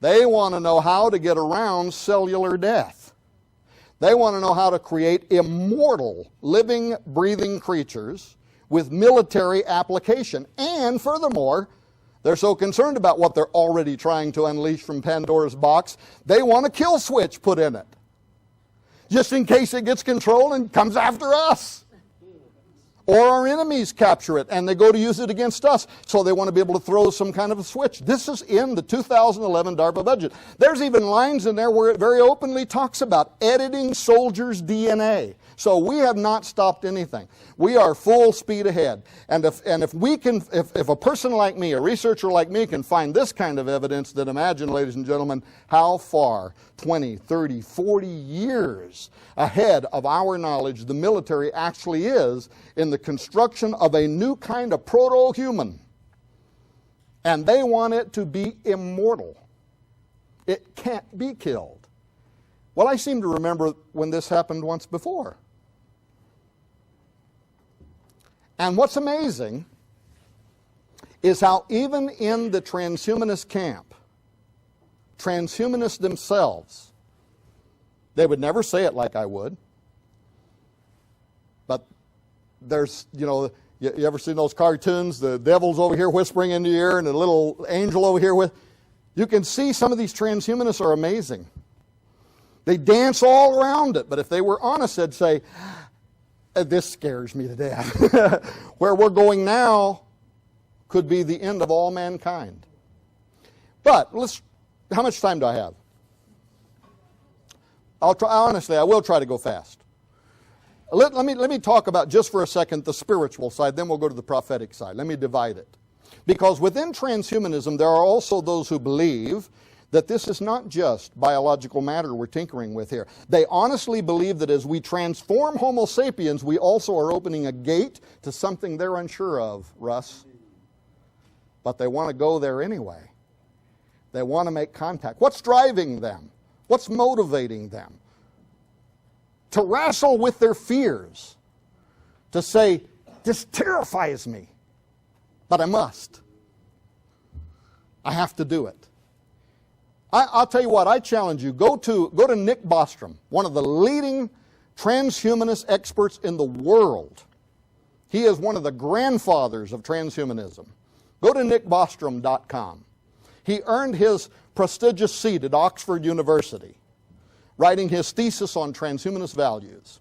They want to know how to get around cellular death. They want to know how to create immortal, living, breathing creatures with military application. And furthermore, they're so concerned about what they're already trying to unleash from Pandora's box, they want a kill switch put in it, just in case it gets control and comes after us. Or our enemies capture it and they go to use it against us. So they want to be able to throw some kind of a switch. This is in the 2011 DARPA budget. There's even lines in there where it very openly talks about editing soldiers' DNA. So we have not stopped anything. We are full speed ahead. And if a person like me, a researcher like me, can find this kind of evidence, then imagine, ladies and gentlemen, how far 20, 30, 40 years ahead of our knowledge the military actually is in the construction of a new kind of proto-human. And they want it to be immortal. It can't be killed. Well, I seem to remember when this happened once before. And what's amazing is how even in the transhumanist camp, transhumanists themselves, they would never say it like I would, but there's, you ever seen those cartoons, the devil's over here whispering into your ear and the little angel over here with, you can see some of these transhumanists are amazing. They dance all around it, but if they were honest, they'd say, this scares me to death. Where we're going now could be the end of all mankind. But how much time do I have? Honestly, I will try to go fast. Let me talk about just for a second the spiritual side, then we'll go to the prophetic side. Let me divide it. Because within transhumanism, there are also those who believe that this is not just biological matter we're tinkering with here. They honestly believe that as we transform Homo sapiens, we also are opening a gate to something they're unsure of, Russ. But they want to go there anyway. They want to make contact. What's driving them? What's motivating them? To wrestle with their fears. To say, this terrifies me, but I must. I have to do it. I'll tell you what, I challenge you, go to Nick Bostrom, one of the leading transhumanist experts in the world. He is one of the grandfathers of transhumanism. Go to nickbostrom.com. He earned his prestigious seat at Oxford University, writing his thesis on transhumanist values.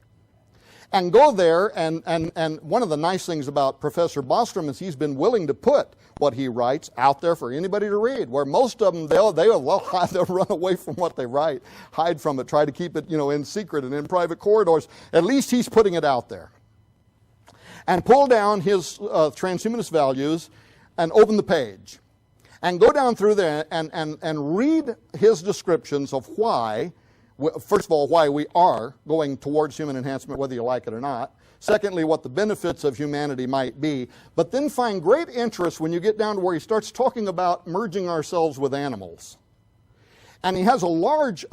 And go there, and one of the nice things about Professor Bostrom is he's been willing to put what he writes out there for anybody to read, where most of them, they'll run away from what they write, hide from it, try to keep it, in secret and in private corridors. At least he's putting it out there. And pull down his transhumanist values and open the page. And go down through there and read his descriptions of why, first of all, why we are going towards human enhancement, whether you like it or not. Secondly, what the benefits of humanity might be. But then find great interest when you get down to where he starts talking about merging ourselves with animals. And he has a large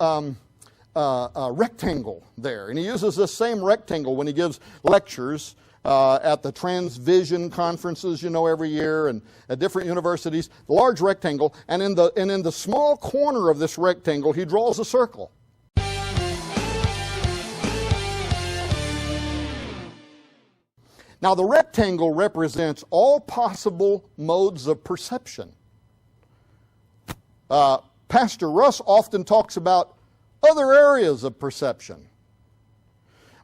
rectangle there. And he uses this same rectangle when he gives lectures at the Transvision conferences, every year, and at different universities. The large rectangle. And in the small corner of this rectangle, he draws a circle. Now, the rectangle represents all possible modes of perception. Pastor Russ often talks about other areas of perception.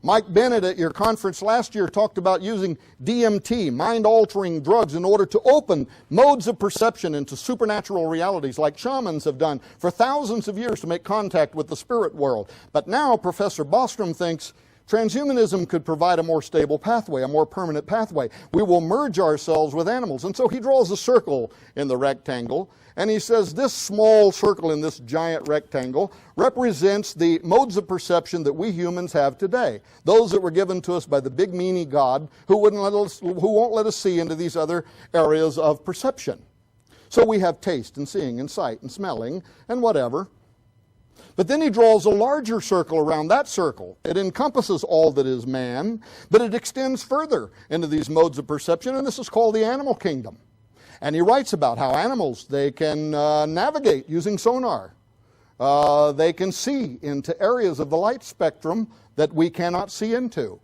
Mike Bennett at your conference last year talked about using DMT, mind-altering drugs, in order to open modes of perception into supernatural realities like shamans have done for thousands of years to make contact with the spirit world. But now Professor Bostrom thinks transhumanism could provide a more stable pathway, a more permanent pathway. We will merge ourselves with animals. And so he draws a circle in the rectangle, and he says this small circle in this giant rectangle represents the modes of perception that we humans have today. Those that were given to us by the big meanie God who won't let us see into these other areas of perception. So we have taste and seeing and sight and smelling and whatever. But then he draws a larger circle around that circle. It encompasses all that is man, but it extends further into these modes of perception, and this is called the animal kingdom. And he writes about how animals, they can navigate using sonar. They can see into areas of the light spectrum that we cannot see into.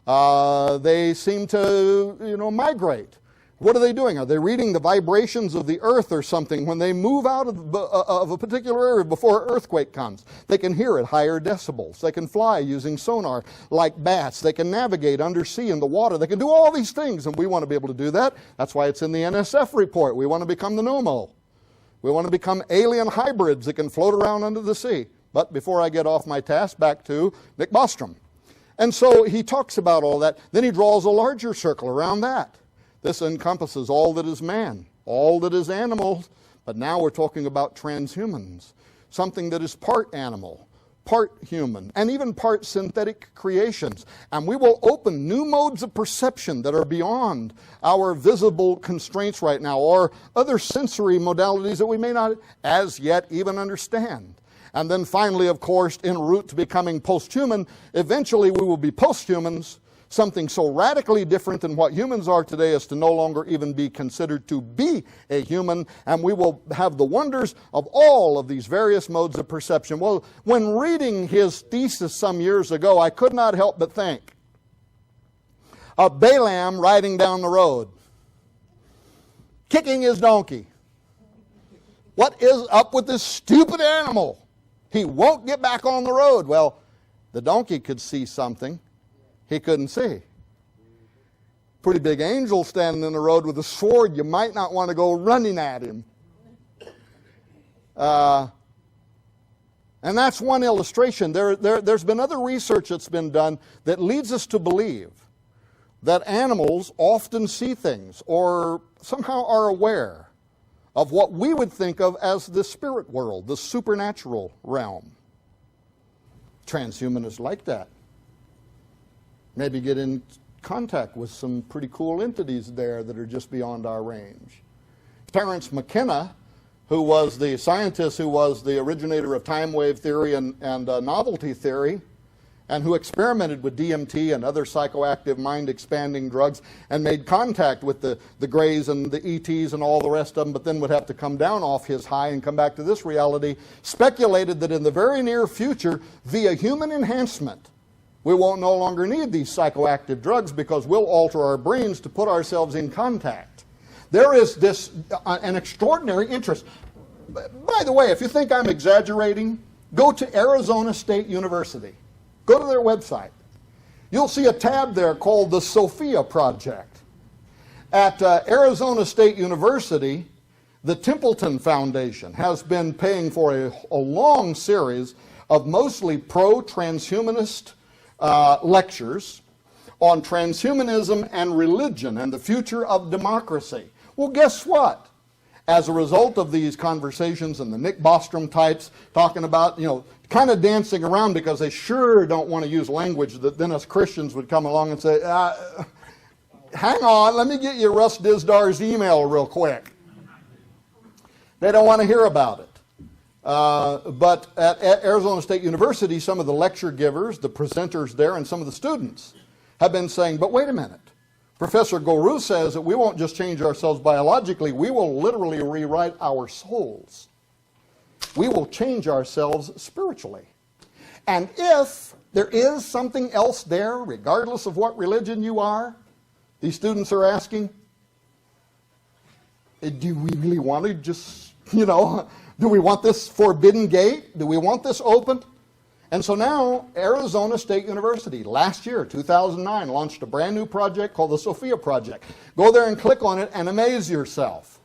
They seem to, migrate. What are they doing? Are they reading the vibrations of the earth or something when they move out of a particular area before an earthquake comes? They can hear at higher decibels. They can fly using sonar like bats. They can navigate undersea in the water. They can do all these things, and we want to be able to do that. That's why it's in the NSF report. We want to become the NOMO. We want to become alien hybrids that can float around under the sea. But before I get off my task, back to Nick Bostrom. And so he talks about all that. Then he draws a larger circle around that. This encompasses all that is man, all that is animal, but now we're talking about transhumans, something that is part animal, part human, and even part synthetic creations. And we will open new modes of perception that are beyond our visible constraints right now, or other sensory modalities that we may not as yet even understand. And then finally, of course, en route to becoming post-human, eventually we will be post-humans, something so radically different than what humans are today as to no longer even be considered to be a human, and we will have the wonders of all of these various modes of perception. Well, when reading his thesis some years ago, I could not help but think of Balaam riding down the road, kicking his donkey. What is up with this stupid animal? He won't get back on the road. Well, the donkey could see something he couldn't see. Pretty big angel standing in the road with a sword. You might not want to go running at him. And that's one illustration. There's been other research that's been done that leads us to believe that animals often see things or somehow are aware of what we would think of as the spirit world, the supernatural realm. Transhumanists like that. Maybe get in contact with some pretty cool entities there that are just beyond our range. Terence McKenna, who was the scientist who was the originator of time wave theory and novelty theory, and who experimented with DMT and other psychoactive mind-expanding drugs and made contact with the Greys and the ETs and all the rest of them, but then would have to come down off his high and come back to this reality, speculated that in the very near future, via human enhancement, we won't no longer need these psychoactive drugs because we'll alter our brains to put ourselves in contact. There is this an extraordinary interest. By the way, if you think I'm exaggerating, go to Arizona State University. Go to their website. You'll see a tab there called the Sophia Project. At Arizona State University, the Templeton Foundation has been paying for a long series of mostly pro-transhumanist lectures on transhumanism and religion and the future of democracy. Well, guess what? As a result of these conversations and the Nick Bostrom types talking about, kind of dancing around because they sure don't want to use language that then us Christians would come along and say, hang on, let me get you Russ Disdar's email real quick. They don't want to hear about it. But at Arizona State University, some of the lecture givers, the presenters there, and some of the students have been saying, but wait a minute. Professor Guru says that we won't just change ourselves biologically, we will literally rewrite our souls. We will change ourselves spiritually. And if there is something else there, regardless of what religion you are, these students are asking, do we really want to just, do we want this forbidden gate? Do we want this opened? And so now, Arizona State University, last year, 2009, launched a brand new project called the Sophia Project. Go there and click on it and amaze yourself.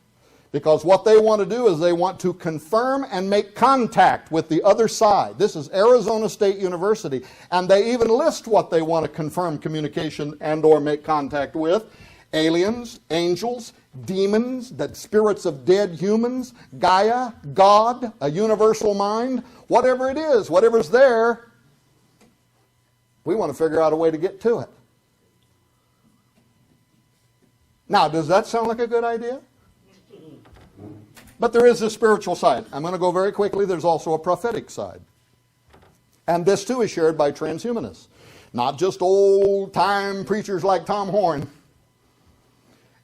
Because what they want to do is they want to confirm and make contact with the other side. This is Arizona State University. And they even list what they want to confirm communication and or make contact with. Aliens, angels, demons, the spirits of dead humans, Gaia, God, a universal mind, whatever it is, whatever's there, we want to figure out a way to get to it. Now, does that sound like a good idea? But there is a spiritual side. I'm going to go very quickly. There's also a prophetic side. And this too is shared by transhumanists. Not just old-time preachers like Tom Horn.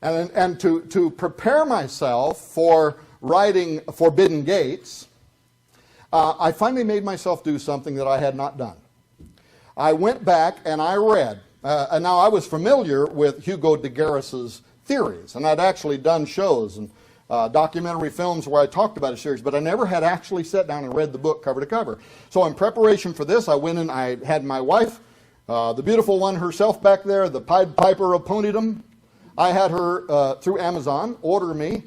And to prepare myself for writing Forbidden Gates, I finally made myself do something that I had not done. I went back and I read, and now I was familiar with Hugo de Garis's theories, and I'd actually done shows and documentary films where I talked about a series, but I never had actually sat down and read the book cover to cover. So in preparation for this, I went and I had my wife, the beautiful one herself back there, the Pied Piper of Ponydom. I had her, through Amazon, order me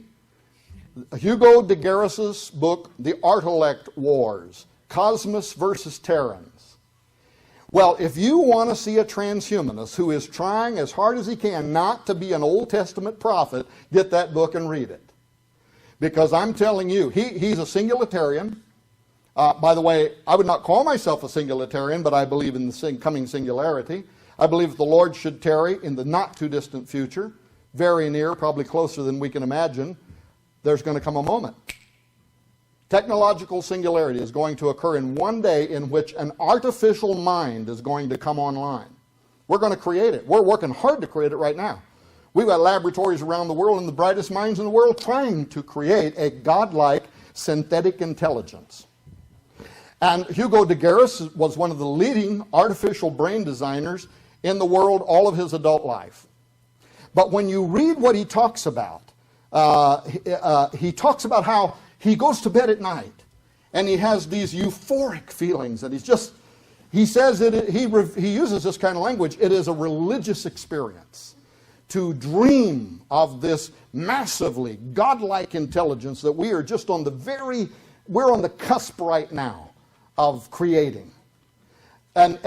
Hugo de Garis's book, The Artilect Wars, Cosmos versus Terrans. Well, if you want to see a transhumanist who is trying as hard as he can not to be an Old Testament prophet, get that book and read it. Because I'm telling you, he's a singularitarian. By the way, I would not call myself a singularitarian, but I believe in the coming singularity. I believe the Lord should tarry in the not-too-distant future, very near, probably closer than we can imagine. There's going to come a moment. Technological singularity is going to occur in one day in which an artificial mind is going to come online. We're going to create it. We're working hard to create it right now. We've got laboratories around the world and the brightest minds in the world trying to create a godlike synthetic intelligence. And Hugo de Garis was one of the leading artificial brain designers in the world all of his adult life. But when you read what he talks about how he goes to bed at night and he has these euphoric feelings, and he says he uses this kind of language, it is a religious experience to dream of this massively godlike intelligence that we are just we're on the cusp right now of creating. And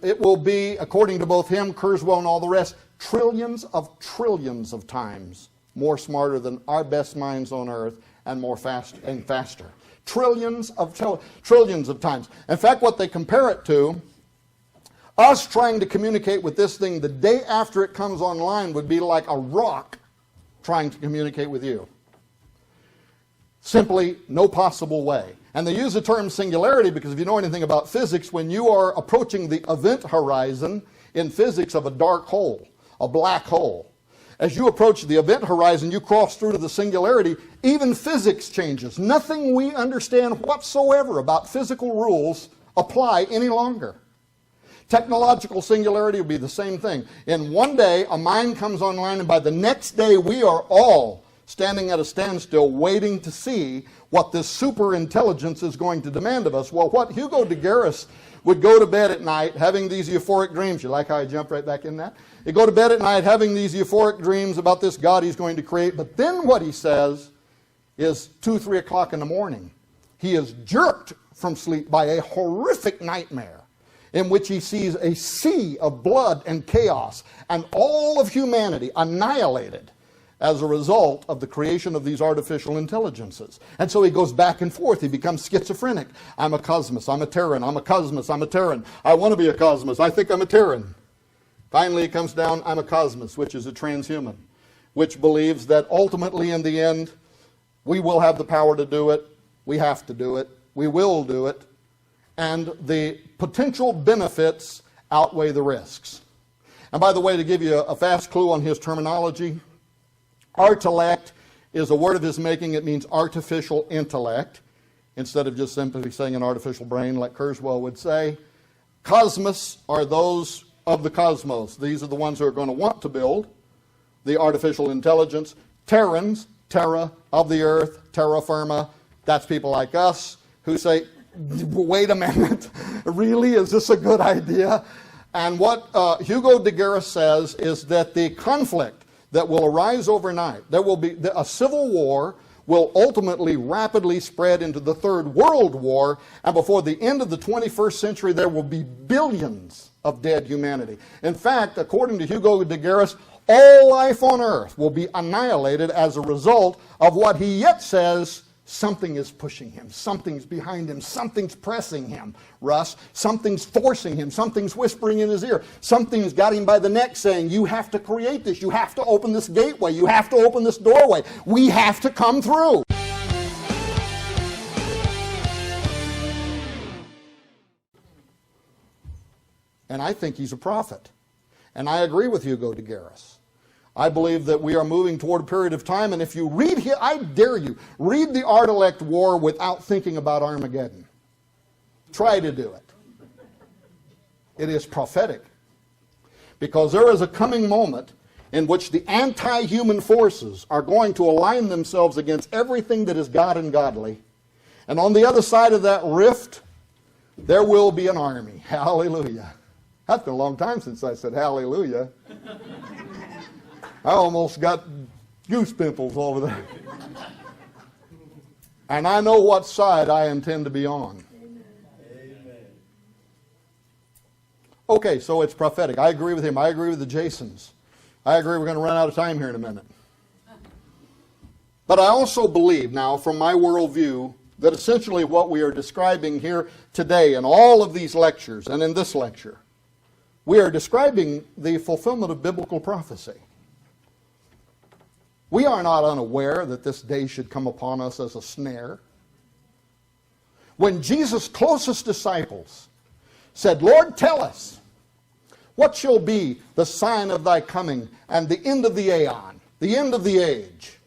it will be, according to both him, Kurzweil, and all the rest, trillions of times more smarter than our best minds on earth, and faster. Trillions of times. In fact, what they compare it to, us trying to communicate with this thing the day after it comes online would be like a rock trying to communicate with you. Simply no possible way. And they use the term singularity because if you know anything about physics, when you are approaching the event horizon in physics of a dark hole, a black hole, as you approach the event horizon, you cross through to the singularity, even physics changes. Nothing we understand whatsoever about physical rules apply any longer. Technological singularity will be the same thing. In one day, a mind comes online, and by the next day, we are all standing at a standstill waiting to see what this super intelligence is going to demand of us. Well, what Hugo de Garis would go to bed at night having these euphoric dreams. You like how I jumped right back in that? He'd go to bed at night having these euphoric dreams about this God he's going to create. But then what he says is 2, 3 o'clock in the morning. He is jerked from sleep by a horrific nightmare in which he sees a sea of blood and chaos and all of humanity annihilated as a result of the creation of these artificial intelligences. And so he goes back and forth. He becomes schizophrenic. I'm a cosmos. I'm a Terran. I'm a cosmos. I'm a Terran. I want to be a cosmos. I think I'm a Terran. Finally, it comes down, I'm a cosmos, which is a transhuman, which believes that ultimately in the end, we will have the power to do it. We have to do it. We will do it. And the potential benefits outweigh the risks. And by the way, to give you a fast clue on his terminology, artilect is a word of his making. It means artificial intellect, instead of just simply saying an artificial brain like Kurzweil would say. Cosmos are those of the cosmos. These are the ones who are going to want to build the artificial intelligence. Terrans, terra, of the earth, terra firma, that's people like us who say, wait a minute, really, is this a good idea? And what Hugo de Garis says is that the conflict that will arise overnight, there will be a civil war will ultimately rapidly spread into the Third World War, and before the end of the 21st century there will be billions of dead humanity. In fact, according to Hugo de Garis, all life on earth will be annihilated as a result of what he yet says something is pushing him, something's behind him, something's pressing him, Russ, something's forcing him, something's whispering in his ear, something's got him by the neck saying, you have to create this, you have to open this gateway, you have to open this doorway, we have to come through. And I think he's a prophet. And I agree with Hugo de Garis. I believe that we are moving toward a period of time, and if you read here, I dare you, read the Art-elect War without thinking about Armageddon. Try to do it. It is prophetic. Because there is a coming moment in which the anti-human forces are going to align themselves against everything that is God and godly. And on the other side of that rift, there will be an army. Hallelujah. That's been a long time since I said hallelujah. I almost got goose pimples over there. And I know what side I intend to be on. Okay, so it's prophetic. I agree with him. I agree with the Jasons. I agree we're going to run out of time here in a minute. But I also believe now, from my worldview, that essentially what we are describing here today in all of these lectures and in this lecture, we are describing the fulfillment of biblical prophecy. We are not unaware that this day should come upon us as a snare. When Jesus' closest disciples said, Lord, tell us, what shall be the sign of thy coming and the end of the aeon, the end of the age?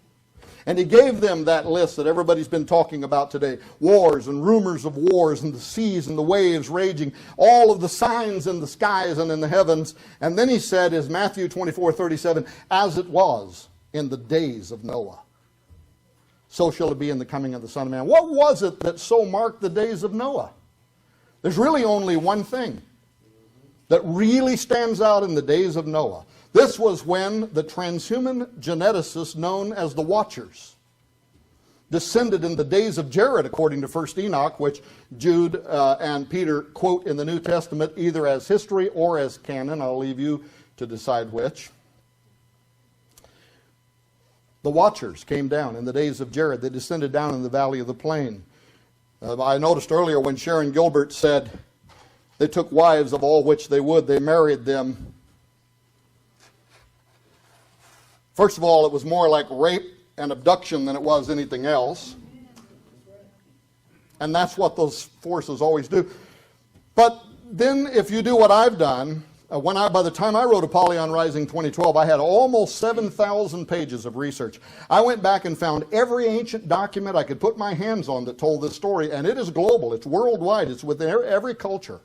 And he gave them that list that everybody's been talking about today. Wars and rumors of wars and the seas and the waves raging, all of the signs in the skies and in the heavens. And then he said, as Matthew 24:37, as it was in the days of Noah, so shall it be in the coming of the Son of Man. What was it that so marked the days of Noah? There's really only one thing that really stands out in the days of Noah. This was when the transhuman geneticists known as the Watchers descended in the days of Jared, according to 1 Enoch, which Jude and Peter quote in the New Testament either as history or as canon. I'll leave you to decide which. The Watchers came down in the days of Jared. They descended down in the valley of the plain. I noticed earlier when Sharon Gilbert said they took wives of all which they would, they married them. First of all, it was more like rape and abduction than it was anything else. And that's what those forces always do. But then if you do what I've done, by the time I wrote Apollyon Rising 2012, I had almost 7,000 pages of research. I went back and found every ancient document I could put my hands on that told this story, and it is global, it's worldwide, it's within every culture.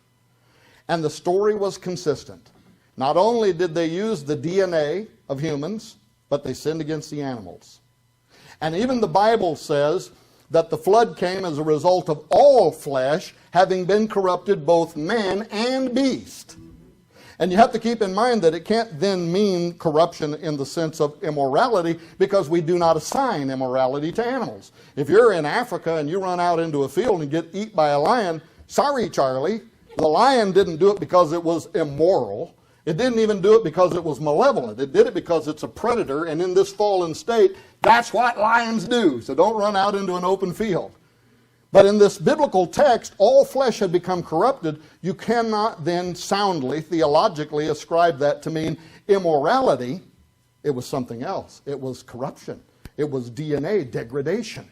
And the story was consistent. Not only did they use the DNA of humans, but they sinned against the animals. And even the Bible says that the flood came as a result of all flesh having been corrupted, both man and beast. And you have to keep in mind that it can't then mean corruption in the sense of immorality, because we do not assign immorality to animals. If you're in Africa and you run out into a field and get eaten by a lion, sorry, Charlie, the lion didn't do it because it was immoral. It didn't even do it because it was malevolent. It did it because it's a predator, and in this fallen state, that's what lions do. So don't run out into an open field. But in this biblical text, all flesh had become corrupted. You cannot then soundly, theologically ascribe that to mean immorality. It was something else. It was corruption. It was DNA degradation.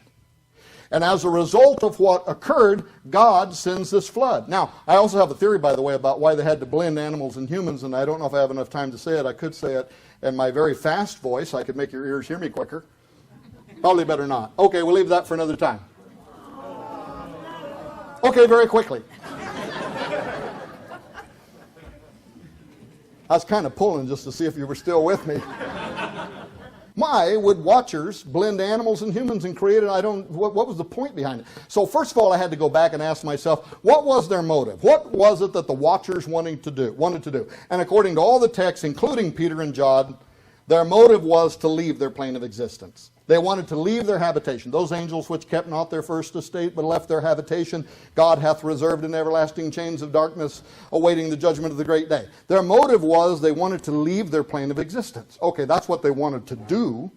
And as a result of what occurred, God sends this flood. Now, I also have a theory, by the way, about why they had to blend animals and humans, and I don't know if I have enough time to say it. I could say it in my very fast voice. I could make your ears hear me quicker. Probably better not. Okay, we'll leave that for another time. Okay, very quickly. I was kind of pulling just to see if you were still with me. Why would Watchers blend animals and humans and create it? What was the point behind it? So first of all, I had to go back and ask myself, what was their motive? What was it that the Watchers wanted to do? And according to all the texts, including Peter and John, their motive was to leave their plane of existence. They wanted to leave their habitation. Those angels which kept not their first estate, but left their habitation, God hath reserved in everlasting chains of darkness, awaiting the judgment of the great day. Their motive was they wanted to leave their plane of existence. Okay, that's what they wanted to do.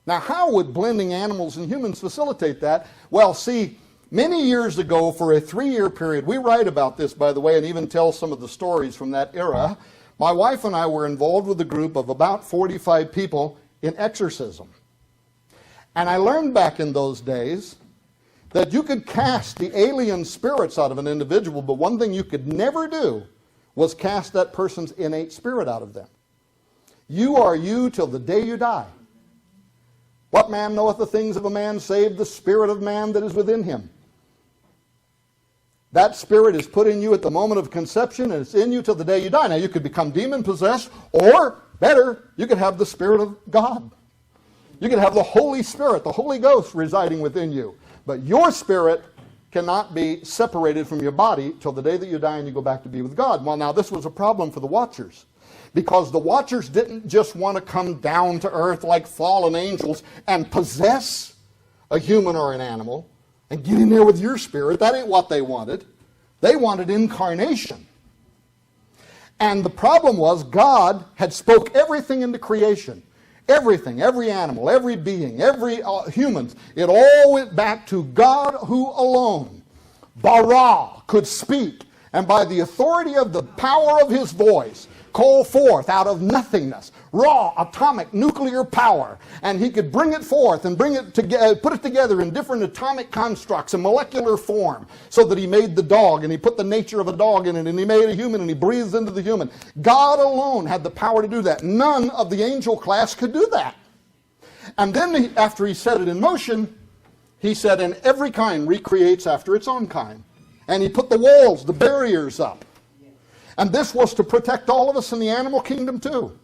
Now, how would blending animals and humans facilitate that? Well, see, many years ago, for a 3-year period, we write about this, by the way, and even tell some of the stories from that era. My wife and I were involved with a group of about 45 people in exorcism. And I learned back in those days that you could cast the alien spirits out of an individual, but one thing you could never do was cast that person's innate spirit out of them. You are you till the day you die. What man knoweth the things of a man save the spirit of man that is within him? That spirit is put in you at the moment of conception, and it's in you till the day you die. Now, you could become demon-possessed, or, better, you could have the Spirit of God. You could have the Holy Spirit, the Holy Ghost residing within you. But your spirit cannot be separated from your body till the day that you die and you go back to be with God. Well, now, this was a problem for the Watchers, because the Watchers didn't just want to come down to earth like fallen angels and possess a human or an animal and get in there with your spirit. That ain't what they wanted. They wanted incarnation. And the problem was God had spoke everything into creation. Everything, every animal, every being, every humans. It all went back to God who alone, bara, could speak. And by the authority of the power of his voice, call forth out of nothingness raw atomic nuclear power, and he could bring it forth and bring it together, put it together in different atomic constructs in molecular form, so that he made the dog, and he put the nature of a dog in it, and he made a human, and he breathes into the human. God alone had the power to do that. None of the angel class could do that. And then after he set it in motion, he said, and every kind recreates after its own kind. And he put the walls, the barriers up. And this was to protect all of us in the animal kingdom too.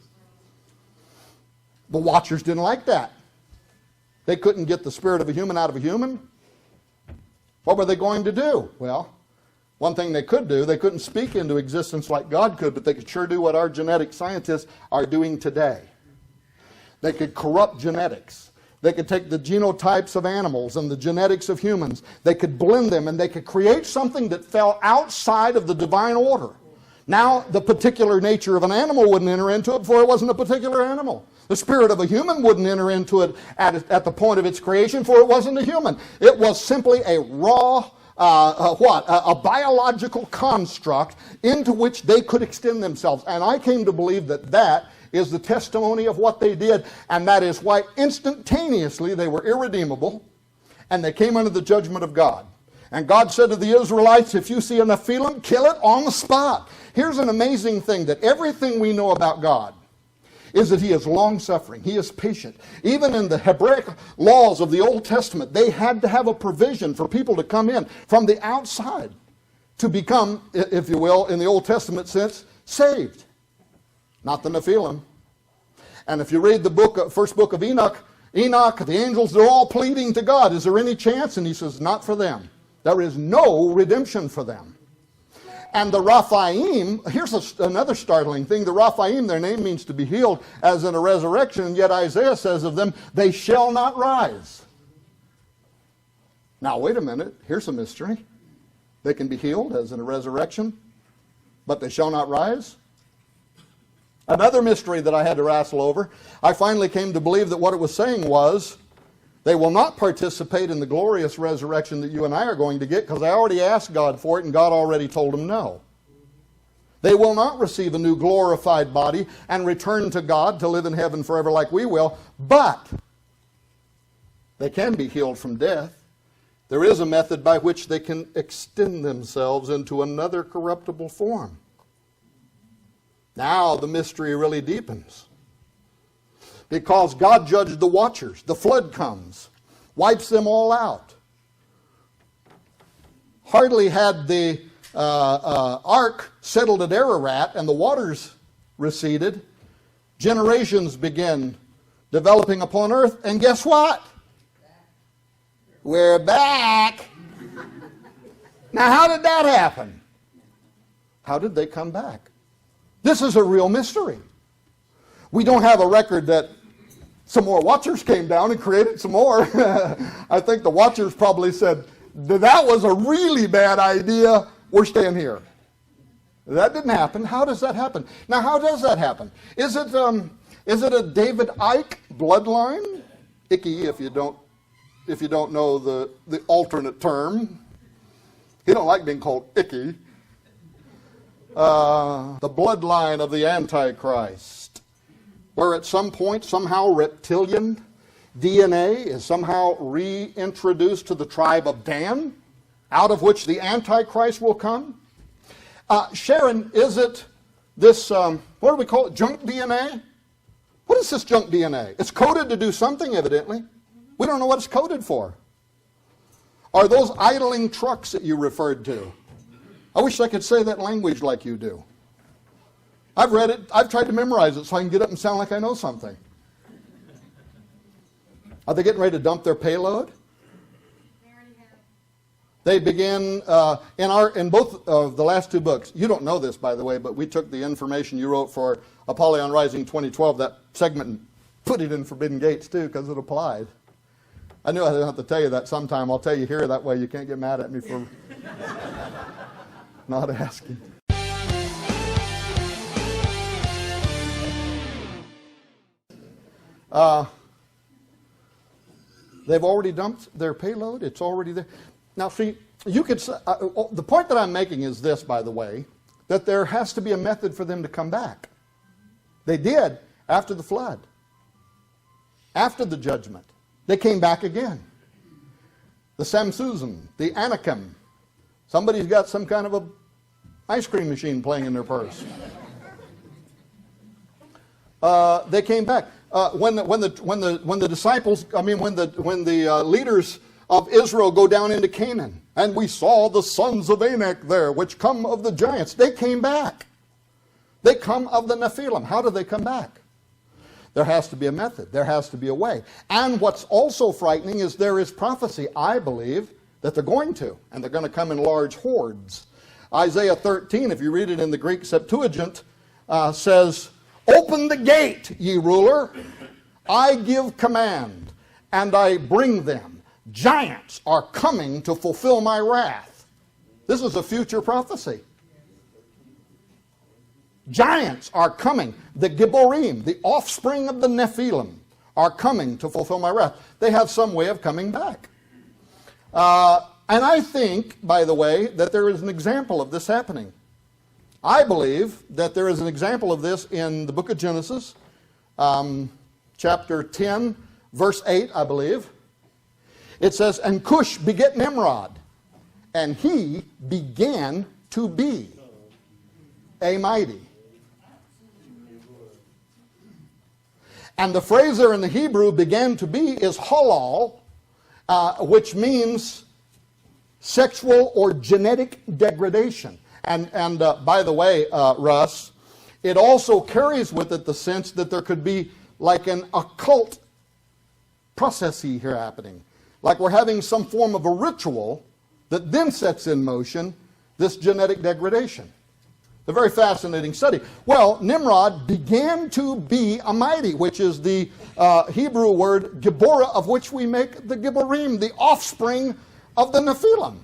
The Watchers didn't like that. They couldn't get the spirit of a human out of a human. What were they going to do? Well, one thing they could do, they couldn't speak into existence like God could, but they could sure do what our genetic scientists are doing today. They could corrupt genetics. They could take the genotypes of animals and the genetics of humans. They could blend them, and they could create something that fell outside of the divine order. Now, the particular nature of an animal wouldn't enter into it, for it wasn't a particular animal. The spirit of a human wouldn't enter into it at the point of its creation, for it wasn't a human. It was simply a raw, a biological construct into which they could extend themselves. And I came to believe that that is the testimony of what they did, and that is why instantaneously they were irredeemable, and they came under the judgment of God. And God said to the Israelites, if you see a Nephilim, kill it on the spot. Here's an amazing thing, that everything we know about God is that he is long-suffering, he is patient. Even in the Hebraic laws of the Old Testament, they had to have a provision for people to come in from the outside to become, if you will, in the Old Testament sense, saved. Not the Nephilim. And if you read the first book of Enoch, the angels, they're all pleading to God, is there any chance? And he says, not for them. There is no redemption for them. And the Raphaim, here's another startling thing. The Raphaim, their name means to be healed, as in a resurrection, yet Isaiah says of them, they shall not rise. Now, wait a minute. Here's a mystery. They can be healed, as in a resurrection, but they shall not rise? Another mystery that I had to wrestle over, I finally came to believe that what it was saying was, they will not participate in the glorious resurrection that you and I are going to get, because I already asked God for it, and God already told them no. They will not receive a new glorified body and return to God to live in heaven forever like we will, but they can be healed from death. There is a method by which they can extend themselves into another corruptible form. Now the mystery really deepens. Because God judged the Watchers. The flood comes, wipes them all out. Hardly had the ark settled at Ararat and the waters receded, generations begin developing upon earth, and guess what? We're back. Now, how did that happen? How did they come back? This is a real mystery. We don't have a record that some more Watchers came down and created some more. I think the Watchers probably said, that was a really bad idea, we're staying here. That didn't happen. How does that happen? Now, how does that happen? Is it a David Icke bloodline? Icky, if you don't know the alternate term. He don't like being called icky. The bloodline of the Antichrist, where at some point somehow reptilian DNA is somehow reintroduced to the tribe of Dan, out of which the Antichrist will come. Sharon, is it this, what do we call it, junk DNA? What is this junk DNA? It's coded to do something, evidently. We don't know what it's coded for. Are those idling trucks that you referred to? I wish I could say that language like you do. I've read it. I've tried to memorize it so I can get up and sound like I know something. Are they getting ready to dump their payload? They began in both of the last two books. You don't know this, by the way, but we took the information you wrote for Apollyon Rising 2012, that segment, and put it in Forbidden Gates too, because it applied. I knew I didn't have to tell you that sometime. I'll tell you here, that way you can't get mad at me for not asking. They've already dumped their payload. It's already there. Now, see, you could say, the point that I'm making is this, by the way, that there has to be a method for them to come back. They did after the flood, after the judgment. They came back again. The Samsusan, the Anakim. Somebody's got some kind of a ice cream machine playing in their purse. They came back. When the disciples, when the leaders of Israel go down into Canaan, and we saw the sons of Anak there, which come of the giants, they came back. They come of the Nephilim. How do they come back? There has to be a method. There has to be a way. And what's also frightening is there is prophecy, I believe, that they're going to, and they're going to come in large hordes. Isaiah 13, if you read it in the Greek Septuagint, says, "Open the gate, ye ruler. I give command, and I bring them. Giants are coming to fulfill my wrath." This is a future prophecy. Giants are coming. The Gibborim, the offspring of the Nephilim, are coming to fulfill my wrath. They have some way of coming back. And I think, by the way, that there is an example of this happening. I believe that there is an example of this in the book of Genesis, chapter 10, verse 8, I believe. It says, "And Cush beget Nimrod, and he began to be a mighty." And the phrase there in the Hebrew, "began to be," is halal, which means sexual or genetic degradation. And by the way, Russ, it also carries with it the sense that there could be like an occult process here happening. Like we're having some form of a ritual that then sets in motion this genetic degradation. A very fascinating study. Well, Nimrod began to be a mighty, which is the Hebrew word Gibborah, of which we make the Gibborim, the offspring of the Nephilim.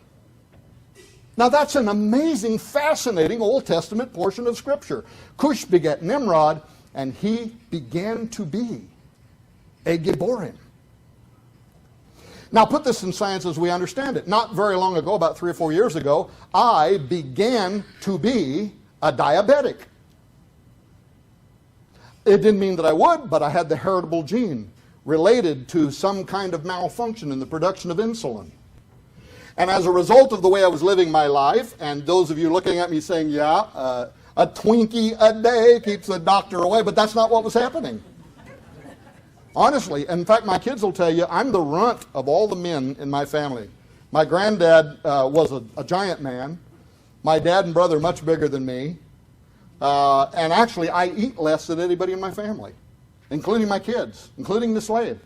Now that's an amazing, fascinating Old Testament portion of Scripture. Cush begat Nimrod, and he began to be a Gibborim. Now put this in science as we understand it. Not very long ago, about 3 or 4 years ago, I began to be a diabetic. It didn't mean that I would, but I had the heritable gene related to some kind of malfunction in the production of insulin. And as a result of the way I was living my life, and those of you looking at me saying, yeah, a Twinkie a day keeps the doctor away, but that's not what was happening. Honestly, in fact, my kids will tell you, I'm the runt of all the men in my family. My granddad was a giant man. My dad and brother much bigger than me. And actually, I eat less than anybody in my family, including my kids, including the slave.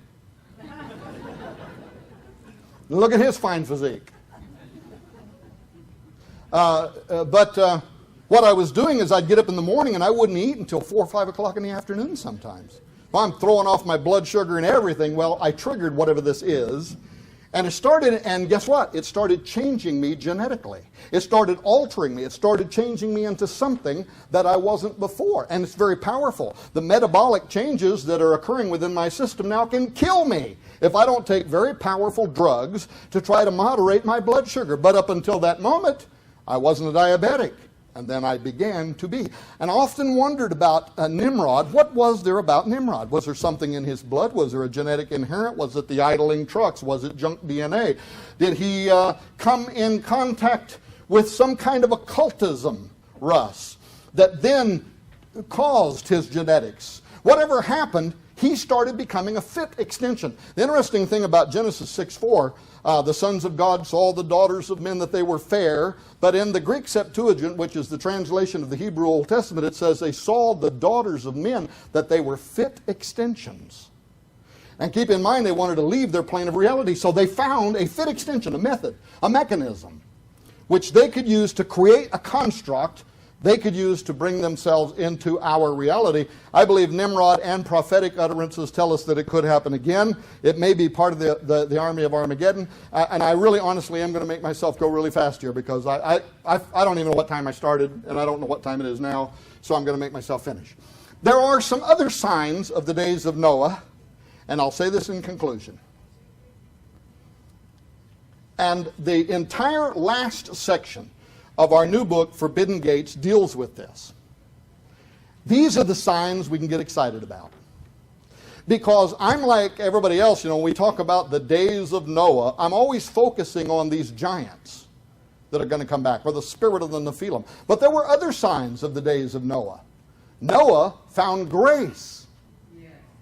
Look at his fine physique. But what I was doing is I'd get up in the morning and I wouldn't eat until 4 or 5 o'clock in the afternoon sometimes. Well, I'm throwing off my blood sugar and everything. Well, I triggered whatever this is. And it started, and guess what? It started changing me genetically. It started altering me. It started changing me into something that I wasn't before. And it's very powerful. The metabolic changes that are occurring within my system now can kill me if I don't take very powerful drugs to try to moderate my blood sugar. But up until that moment, I wasn't a diabetic. And then I began to be. And I often wondered about Nimrod. What was there about Nimrod? Was there something in his blood? Was there a genetic inherent? Was it the idling trucks? Was it junk DNA? Did he come in contact with some kind of occultism Russ, that then caused his genetics. Whatever happened, he started becoming a fit extension. The interesting thing about Genesis 6:4, the sons of God saw the daughters of men that they were fair, but in the Greek Septuagint, which is the translation of the Hebrew Old Testament, it says they saw the daughters of men that they were fit extensions. And keep in mind, they wanted to leave their plane of reality, so they found a fit extension, a method, a mechanism, which they could use to create a construct they could use to bring themselves into our reality. I believe Nimrod and prophetic utterances tell us that it could happen again. It may be part of the army of Armageddon. And I really honestly am going to make myself go really fast here, because I don't even know what time I started, and I don't know what time it is now, so I'm going to make myself finish. There are some other signs of the days of Noah, and I'll say this in conclusion. And the entire last section of our new book, Forbidden Gates, deals with this. These are the signs we can get excited about. Because I'm like everybody else, when we talk about the days of Noah, I'm always focusing on these giants that are going to come back, or the spirit of the Nephilim. But there were other signs of the days of Noah. Noah found grace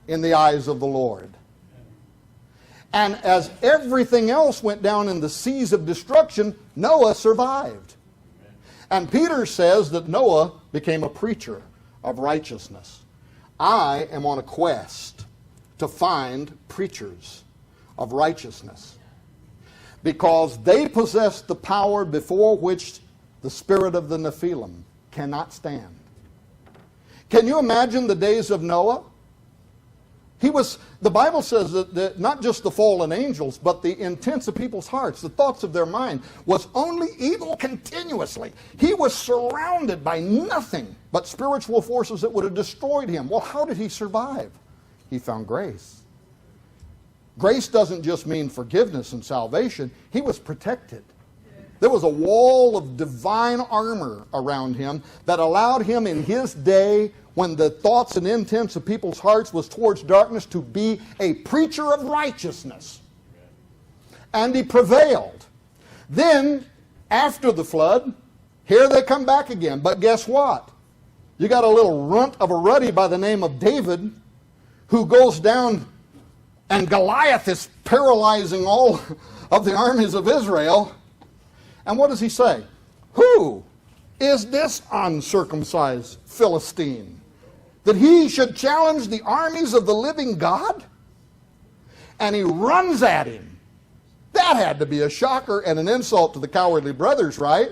in the eyes of the Lord. And as everything else went down in the seas of destruction, Noah survived. And Peter says that Noah became a preacher of righteousness. I am on a quest to find preachers of righteousness, because they possess the power before which the spirit of the Nephilim cannot stand. Can you imagine the days of Noah? The Bible says that not just the fallen angels, but the intents of people's hearts, the thoughts of their mind, was only evil continuously. He was surrounded by nothing but spiritual forces that would have destroyed him. Well, how did he survive? He found grace. Grace doesn't just mean forgiveness and salvation. He was protected. There was a wall of divine armor around him that allowed him in his day, when the thoughts and intents of people's hearts was towards darkness, to be a preacher of righteousness. And he prevailed. Then, after the flood, here they come back again. But guess what? You got a little runt of a ruddy by the name of David, who goes down, and Goliath is paralyzing all of the armies of Israel. And what does he say? Who is this uncircumcised Philistine, that he should challenge the armies of the living God? And he runs at him. That had to be a shocker and an insult to the cowardly brothers, right?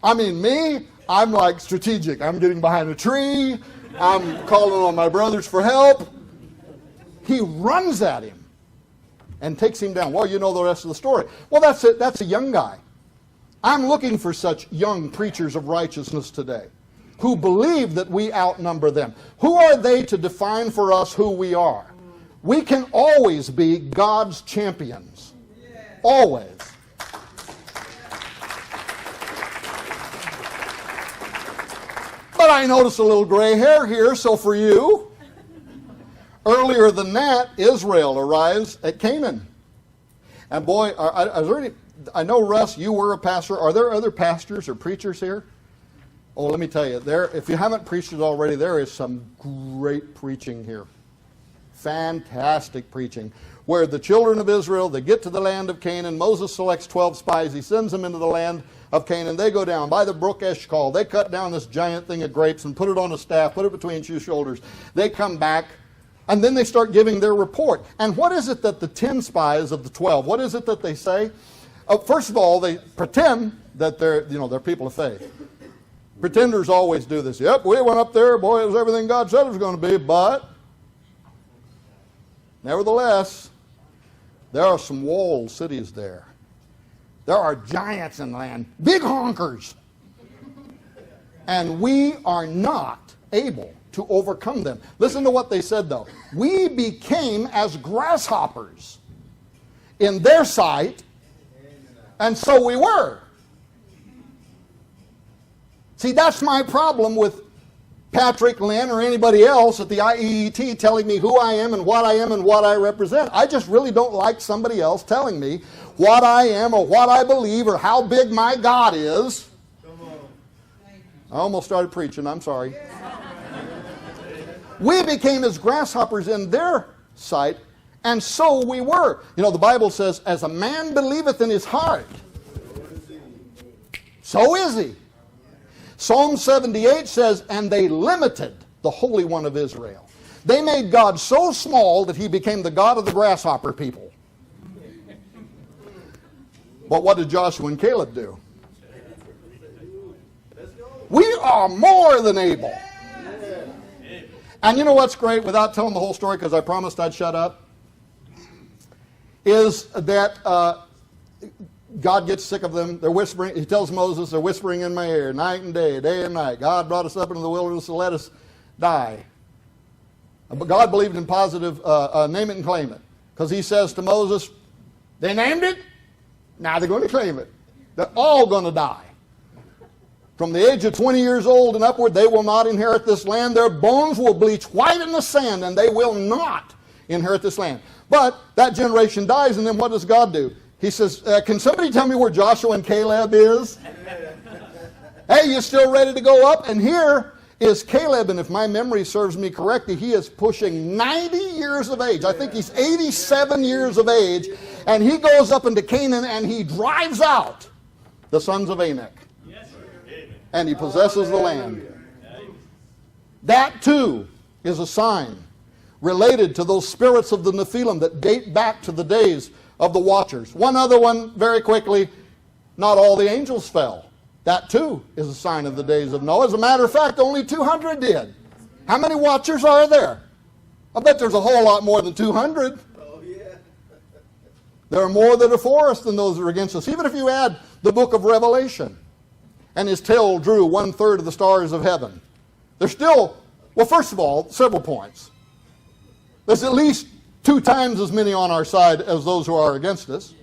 I mean, me, I'm like strategic. I'm getting behind a tree. I'm calling on my brothers for help. He runs at him and takes him down. Well, you know the rest of the story. Well, that's it. That's a young guy. I'm looking for such young preachers of righteousness today, who believe that we outnumber them. Who are they to define for us who we are? We can always be God's champions. Always. But I notice a little gray hair here, so for you, earlier than that, Israel arrives at Canaan. And boy, I know, Russ, you were a pastor. Are there other pastors or preachers here? Oh, let me tell you, if you haven't preached it already, there is some great preaching here. Fantastic preaching. Where the children of Israel, they get to the land of Canaan. Moses selects 12 spies. He sends them into the land of Canaan. They go down by the brook Eshcol. They cut down this giant thing of grapes and put it on a staff, put it between two shoulders. They come back, and then they start giving their report. And what is it that the 10 spies of the 12, what is it that they say? First of all, they pretend that they're people of faith. Pretenders always do this. Yep, we went up there. Boy, it was everything God said it was going to be. But nevertheless, there are some walled cities there. There are giants in the land. Big honkers. And we are not able to overcome them. Listen to what they said, though. We became as grasshoppers in their sight, and so we were. See, that's my problem with Patrick, Lynn, or anybody else at the IEET telling me who I am and what I represent. I just really don't like somebody else telling me what I am or what I believe or how big my God is. I almost started preaching, I'm sorry. We became as grasshoppers in their sight, and so we were. You know, the Bible says, as a man believeth in his heart, so is he. Psalm 78 says, and they limited the Holy One of Israel. They made God so small that he became the God of the grasshopper people. But what did Joshua and Caleb do? We are more than able. And you know what's great, without telling the whole story, because I promised I'd shut up, is that God gets sick of them. They're whispering. He tells Moses, they're whispering in my ear night and day and night. God brought us up into the wilderness to let us die. But God believed in positive name it and claim it. Because he says to Moses, they named it, now they're going to claim it. They're all going to die. From the age of 20 years old and upward, they will not inherit this land. Their bones will bleach white in the sand, and they will not inherit this land. But that generation dies, and then what does God do? He says, can somebody tell me where Joshua and Caleb is? Hey, you still ready to go up? And here is Caleb, and if my memory serves me correctly, he is pushing 90 years of age. I think he's 87 years of age, and he goes up into Canaan, and he drives out the sons of Anak. And he possesses the land. That too is a sign related to those spirits of the Nephilim that date back to the days of the Watchers. One other one, very quickly, not all the angels fell. That too is a sign of the days of Noah. As a matter of fact, only 200 did. How many Watchers are there? I bet there's a whole lot more than 200. There are more that are for us than those that are against us. Even if you add the book of Revelation, and his tail drew 1/3 of the stars of heaven. There's still, well, first of all, several points. There's at least 2 times as many on our side as those who are against us.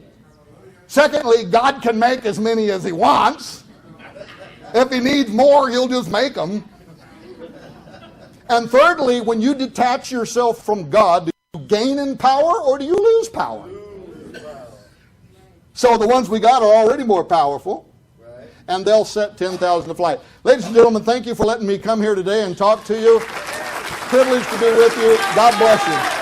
Secondly, God can make as many as he wants. If he needs more, he'll just make them. And thirdly, when you detach yourself from God, do you gain in power or do you lose power? So the ones we got are already more powerful. And they'll set 10,000 to flight. Ladies and gentlemen, thank you for letting me come here today and talk to you. Privileged to be with you. God bless you.